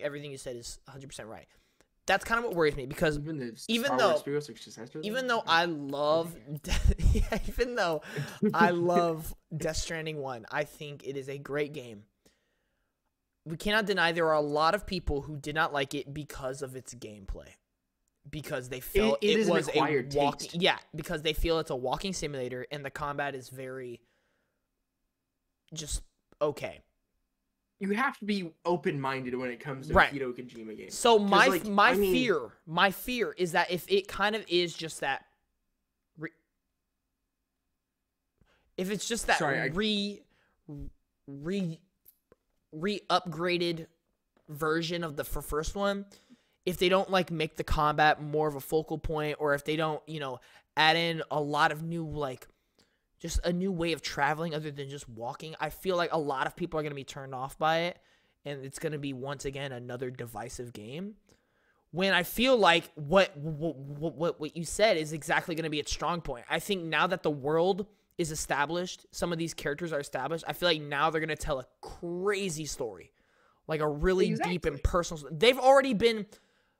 everything you said is 100% right. That's kind of what worries me because even though I love Death Stranding 1, I think it is a great game. We cannot deny there are a lot of people who did not like it because of its gameplay. Because they felt it was a walking, because they feel it's a walking simulator and the combat is very just okay. You have to be open-minded when it comes to Hideo Kojima games. So my fear is that if it kind of is just that, if it's just that re-upgraded version of the first one, if they don't like make the combat more of a focal point, or if they don't add in a lot of new just a new way of traveling other than just walking, I feel like a lot of people are going to be turned off by it, and it's going to be, once again, another divisive game. When I feel like what you said is exactly going to be its strong point. I think now that the world is established, some of these characters are established, I feel like now they're going to tell a crazy story. Like a really deep and personal story. They've already been,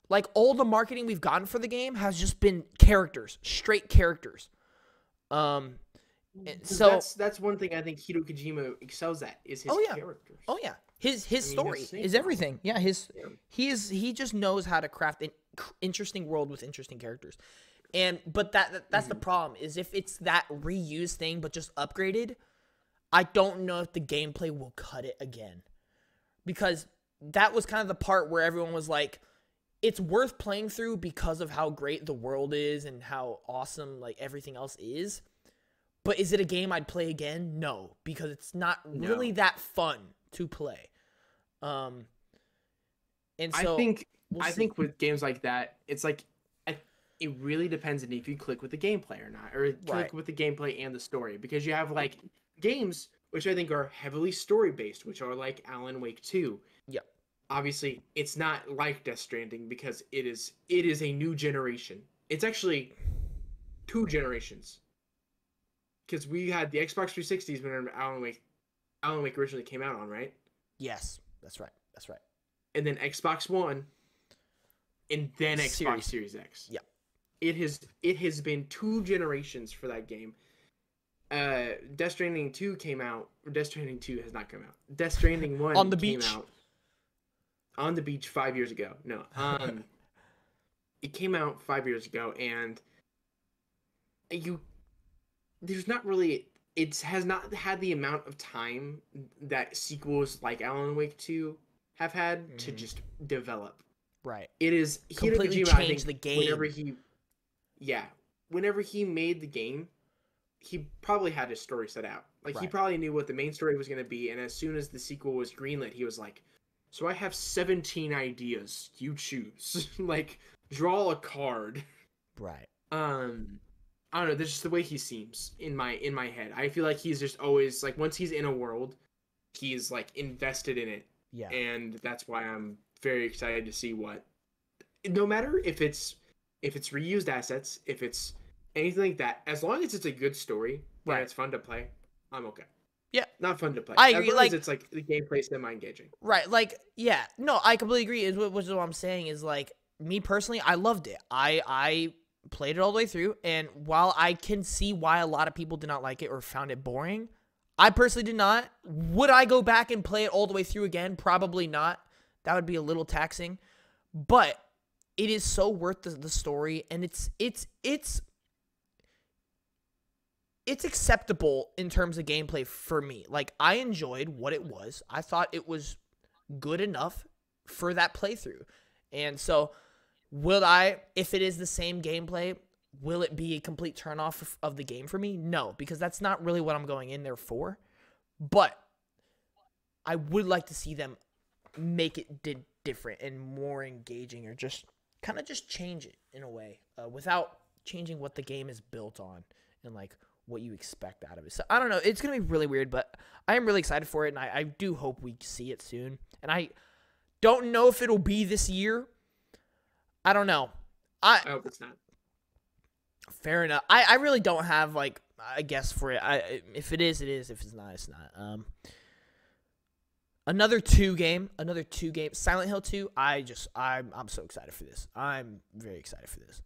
like, all the marketing we've gotten for the game has just been characters, straight characters. So that's one thing I think Hideo Kojima excels at is his characters. Oh yeah, His I mean, he has story Snake is now. everything. Yeah, Yeah. he just knows how to craft an interesting world with interesting characters. But that's the Hmm. problem is if it's that reused thing but just upgraded, I don't know if the gameplay will cut it again. Because that was kind of the part where everyone was like, it's worth playing through because of how great the world is and how awesome like everything else is. But is it a game I'd play again? No, because it's not really No. that fun to play. Um, and I so think we'll I see. think with games like that, it's like it really depends on if you click with the gameplay or not, or Right. click with the gameplay and the story. Because you have like games which I think are heavily story based, which are like Alan Wake 2. Yep. Obviously, it's not like Death Stranding because it is a new generation. It's actually two generations because we had the Xbox 360s when Alan Wake originally came out on, right? Yes. That's right. That's right. And then Xbox One, and then Xbox Series. Series X. Yep. It has been two generations for that game. Death Stranding 2 came out. Death Stranding 2 has not come out. Death Stranding On 1 the came beach. out on the beach 5 years ago. No, it came out 5 years ago, and you there's not really it has not had the amount of time that sequels like Alan Wake 2 have had to Mm-hmm. just develop. Right. It is Hideo Completely Kojima, I changed think, the whenever game. he yeah, whenever he made the game, he probably had his story set out. Like he Right. probably knew what the main story was going to be, and as soon as the sequel was greenlit, he was like, "So I have 17 ideas. You choose. Like draw a card." Right. Um, I don't know. That's just the way he seems in my head. I feel like he's just always like once he's in a world, he's like invested in it, Yeah. and that's why I'm very excited to see what. No matter if it's reused assets, if it's anything like that, as long as it's a good story and Right. it's fun to play, I'm okay. Yeah. Not fun to play. I As agree. long as Like, it's like the gameplay semi engaging. right. Like, yeah. No, I completely agree. Is what I'm saying is like me personally, I loved it. I played it all the way through, and while I can see why a lot of people did not like it or found it boring, I personally did not. Would I go back and play it all the way through again? Probably not. That would be a little taxing, but it is so worth the story, and it's acceptable in terms of gameplay for me. Like, I enjoyed what it was. I thought it was good enough for that playthrough. And so, will I, if it is the same gameplay, will it be a complete turnoff of the game for me? No, because that's not really what I'm going in there for. But I would like to see them make it different and more engaging, or just kind of just change it in a way without changing what the game is built on and like what you expect out of it. So I don't know. It's going to be really weird, but I am really excited for it, and I do hope we see it soon. And I don't know if it'll be this year. I don't know. I hope it's not. Fair enough. I really don't have like I guess for it. If it is, it is. If it's not, it's not. Another two game. Silent Hill 2. I'm so excited for this. I'm very excited for this.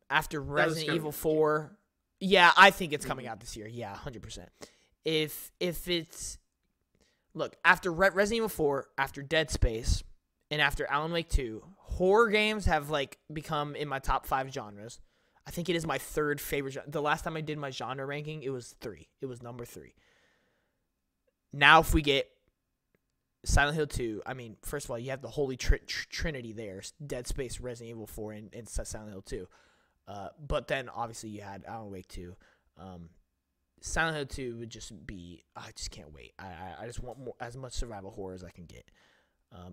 After Resident Evil 4, yeah, I think it's coming out this year. Yeah, 100%. If it's look, after Resident Evil 4, after Dead Space, and after Alan Wake 2, horror games have like become in my top 5 genres. I think it is my third favorite. The last time I did my genre ranking, it was 3. It was number 3. Now, if we get Silent Hill 2, I mean, first of all, you have the holy trinity there: Dead Space, Resident Evil 4, and Silent Hill 2. But then, obviously, you had Alan Wake 2. Silent Hill 2 would just be, I just can't wait. I just want more, as much survival horror as I can get.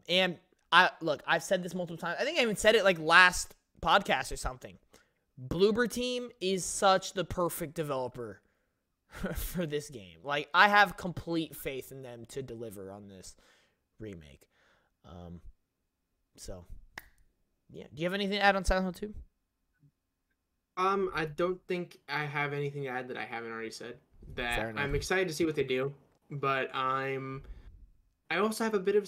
And I've said this multiple times. I think I even said it like last podcast or something. Bloober Team is such the perfect developer for this game. Like, I have complete faith in them to deliver on this remake. So, yeah. Do you have anything to add on Silent Hill 2? I don't think I have anything to add that I haven't already said. Fair That enough. I'm excited to see what they do, but I also have a bit of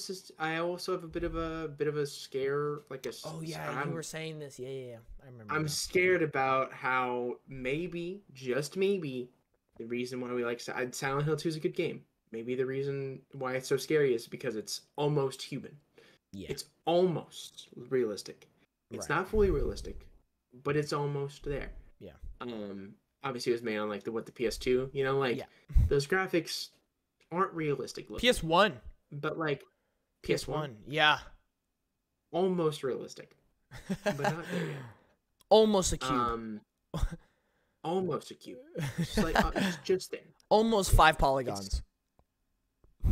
a scare, like a. Oh, yeah. You were saying this. Yeah. I remember I'm now. scared about how maybe, just maybe, the reason why we like Silent Hill 2 is a good game. maybe the reason why it's so scary is because it's almost human. Yeah. It's almost realistic. It's Right. not fully realistic, but it's almost there. Yeah. Obviously it was made on like the PS2, like Yeah. those graphics aren't realistic looking. PS1. But like PS1. Yeah. almost realistic, but not there yet. Almost a cube. Almost a cube. It's like it's just there. Almost 5 polygons.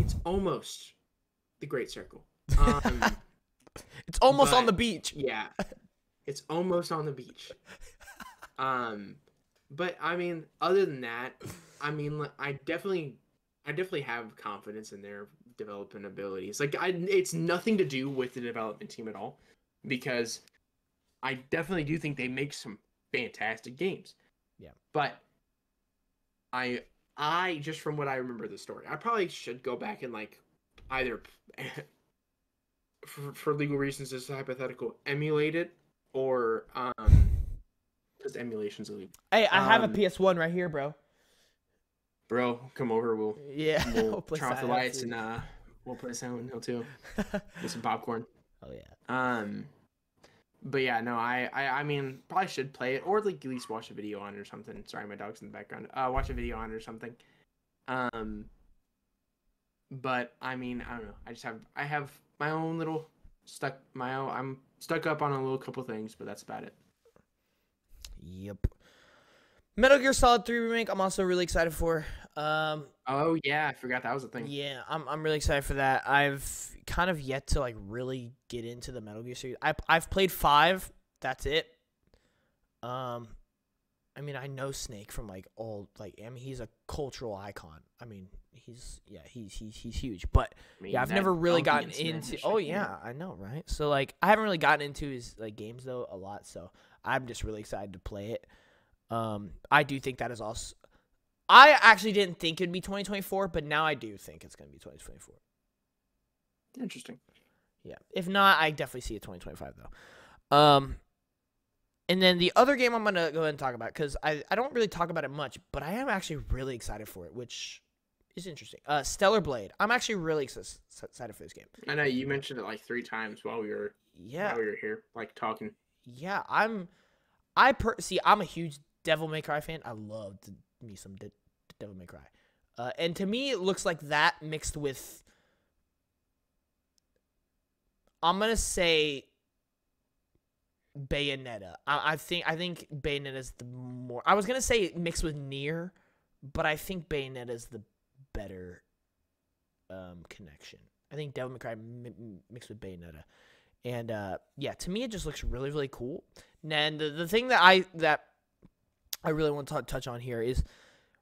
It's almost the Great Circle. It's almost on the beach. Yeah, it's almost on the beach. But I mean, other than that, I mean, I definitely have confidence in their development abilities. Like, it's nothing to do with the development team at all, because I definitely do think they make some fantastic games. Yeah. But I just from what I remember the story, I probably should go back and like either for legal reasons, this is hypothetical, emulate it, or because emulation's illegal. Hey, I have a PS1 right here, bro. Bro, come over. We'll we'll turn off the lights and we'll play Silent Hill 2. Get some popcorn. Oh yeah. But yeah, no, I mean, probably should play it, or like at least watch a video on it or something. Sorry, my dog's in the background. Watch a video on it or something. But I mean, I don't know. I have my own little I'm stuck up on a little couple things, but that's about it. Yep. Metal Gear Solid 3 remake, I'm also really excited for. Oh yeah, I forgot that was a thing. Yeah, I'm really excited for that. I've kind of yet to like really get into the Metal Gear series. I've played 5. That's it. I mean, I know Snake from like old, like, I mean, he's a cultural icon. I mean, he's huge. But I mean, yeah, I've never really gotten Smash, into. Oh yeah, I know, right? So like, I haven't really gotten into his like games though a lot. So I'm just really excited to play it. I do think that is also. I actually didn't think it'd be 2024, but now I do think it's gonna be 2024. Interesting. Yeah. If not, I definitely see it 2025 though. And then the other game I'm gonna go ahead and talk about, because I don't really talk about it much, but I am actually really excited for it, which is interesting. Stellar Blade. I'm actually really excited for this game. I know you mentioned it like 3 times while we were here, like talking. Yeah, I'm a huge Devil May Cry fan. I love me some Devil May Cry. And to me, it looks like that mixed with, I'm gonna say, Bayonetta. I think Bayonetta is the more. I was gonna say mixed with Nier, but I think Bayonetta is the better connection. I think Devil May Cry mixed with Bayonetta, and yeah, to me it just looks really really cool. And the thing that I really want to touch on here is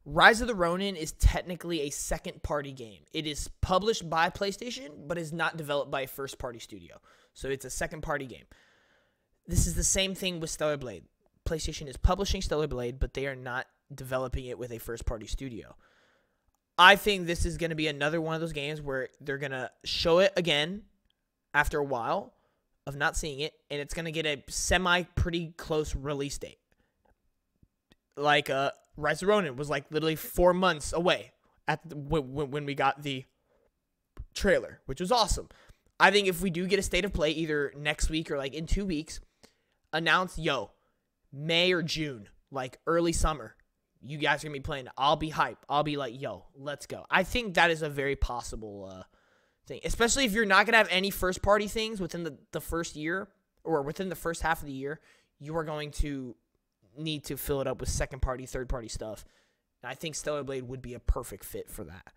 Rise of the Ronin is technically a second-party game. It is published by PlayStation, but is not developed by a first-party studio. So it's a second-party game. This is the same thing with Stellar Blade. PlayStation is publishing Stellar Blade, but they are not developing it with a first-party studio. I think this is going to be another one of those games where they're going to show it again after a while of not seeing it, and it's going to get a pretty close release date. Like Rise of Ronin was like literally 4 months away when we got the trailer, which was awesome. I think if we do get a state of play either next week or like in 2 weeks, announce, May or June, like early summer, you guys are going to be playing. I'll be hyped. I'll be like, let's go. I think that is a very possible thing, especially if you're not going to have any first-party things within the first year or within the first half of the year. You are going to need to fill it up with second-party, third-party stuff. And I think Stellar Blade would be a perfect fit for that.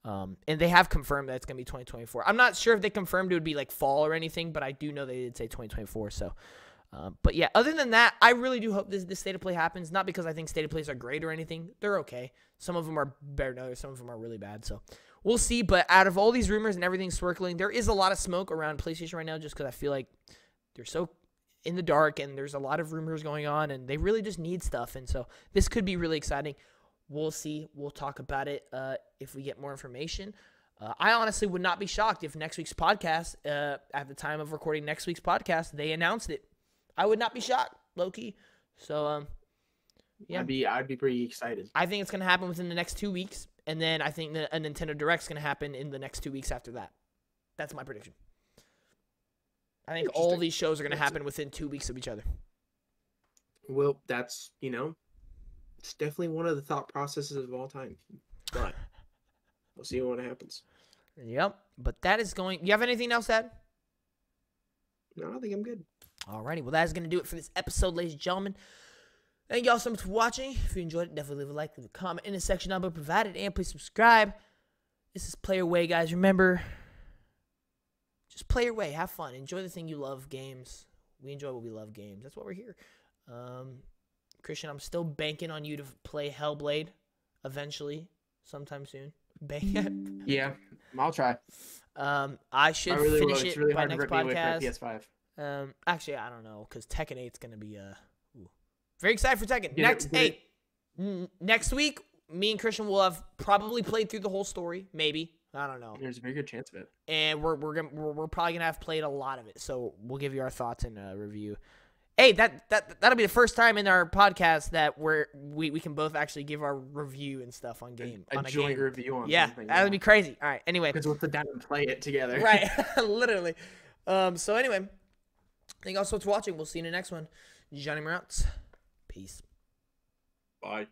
And they have confirmed that it's going to be 2024. I'm not sure if they confirmed it would be like fall or anything, but I do know they did say 2024. So, but yeah, other than that, I really do hope this state of play happens. Not because I think state of plays are great or anything. They're okay. Some of them are better than others. Some of them are really bad. So we'll see. But out of all these rumors and everything swirling, there is a lot of smoke around PlayStation right now just because I feel like they're so in the dark and there's a lot of rumors going on and they really just need stuff. And so this could be really exciting. We'll see. We'll talk about it if we get more information. I honestly would not be shocked if next week's podcast, at the time of recording next week's podcast, they announced it. I would not be shocked, low-key. So, yeah. I'd be pretty excited. I think it's going to happen within the next 2 weeks. And then I think a Nintendo Direct's going to happen in the next 2 weeks after that. That's my prediction. I think all these shows are going to happen within 2 weeks of each other. Well, that's, it's definitely one of the thought processes of all time. But we'll see what happens. Yep. But that is going... You have anything else to add? No, I think I'm good. Alrighty. Well, that is going to do it for this episode, ladies and gentlemen. Thank y'all so much for watching. If you enjoyed it, definitely leave a like, leave a comment in the section down below provided, and please subscribe. This is Play Your Way, guys. Remember, just play your way. Have fun. Enjoy the thing you love, games. We enjoy what we love, games. That's why we're here. Christian, I'm still banking on you to play Hellblade eventually, sometime soon. Bank. Yeah, I'll try. I should finish it really by hard next to rip me away podcast. from PS5. Actually, I don't know, because Tekken 8 is going to be very excited for Tekken. Next week, me and Christian will have probably played through the whole story. Maybe. I don't know. There's a very good chance of it. And we're probably gonna have played a lot of it. So we'll give you our thoughts and review. Hey, that'll be the first time in our podcast that we can both actually give our review and stuff on game. A joint review on something. Yeah, that'd be crazy. All right. Anyway, because we'll sit down and play it together. Right. Literally. So anyway, thank you all so much for watching. We'll see you in the next one. G.A.M.E.R. Peace. Bye.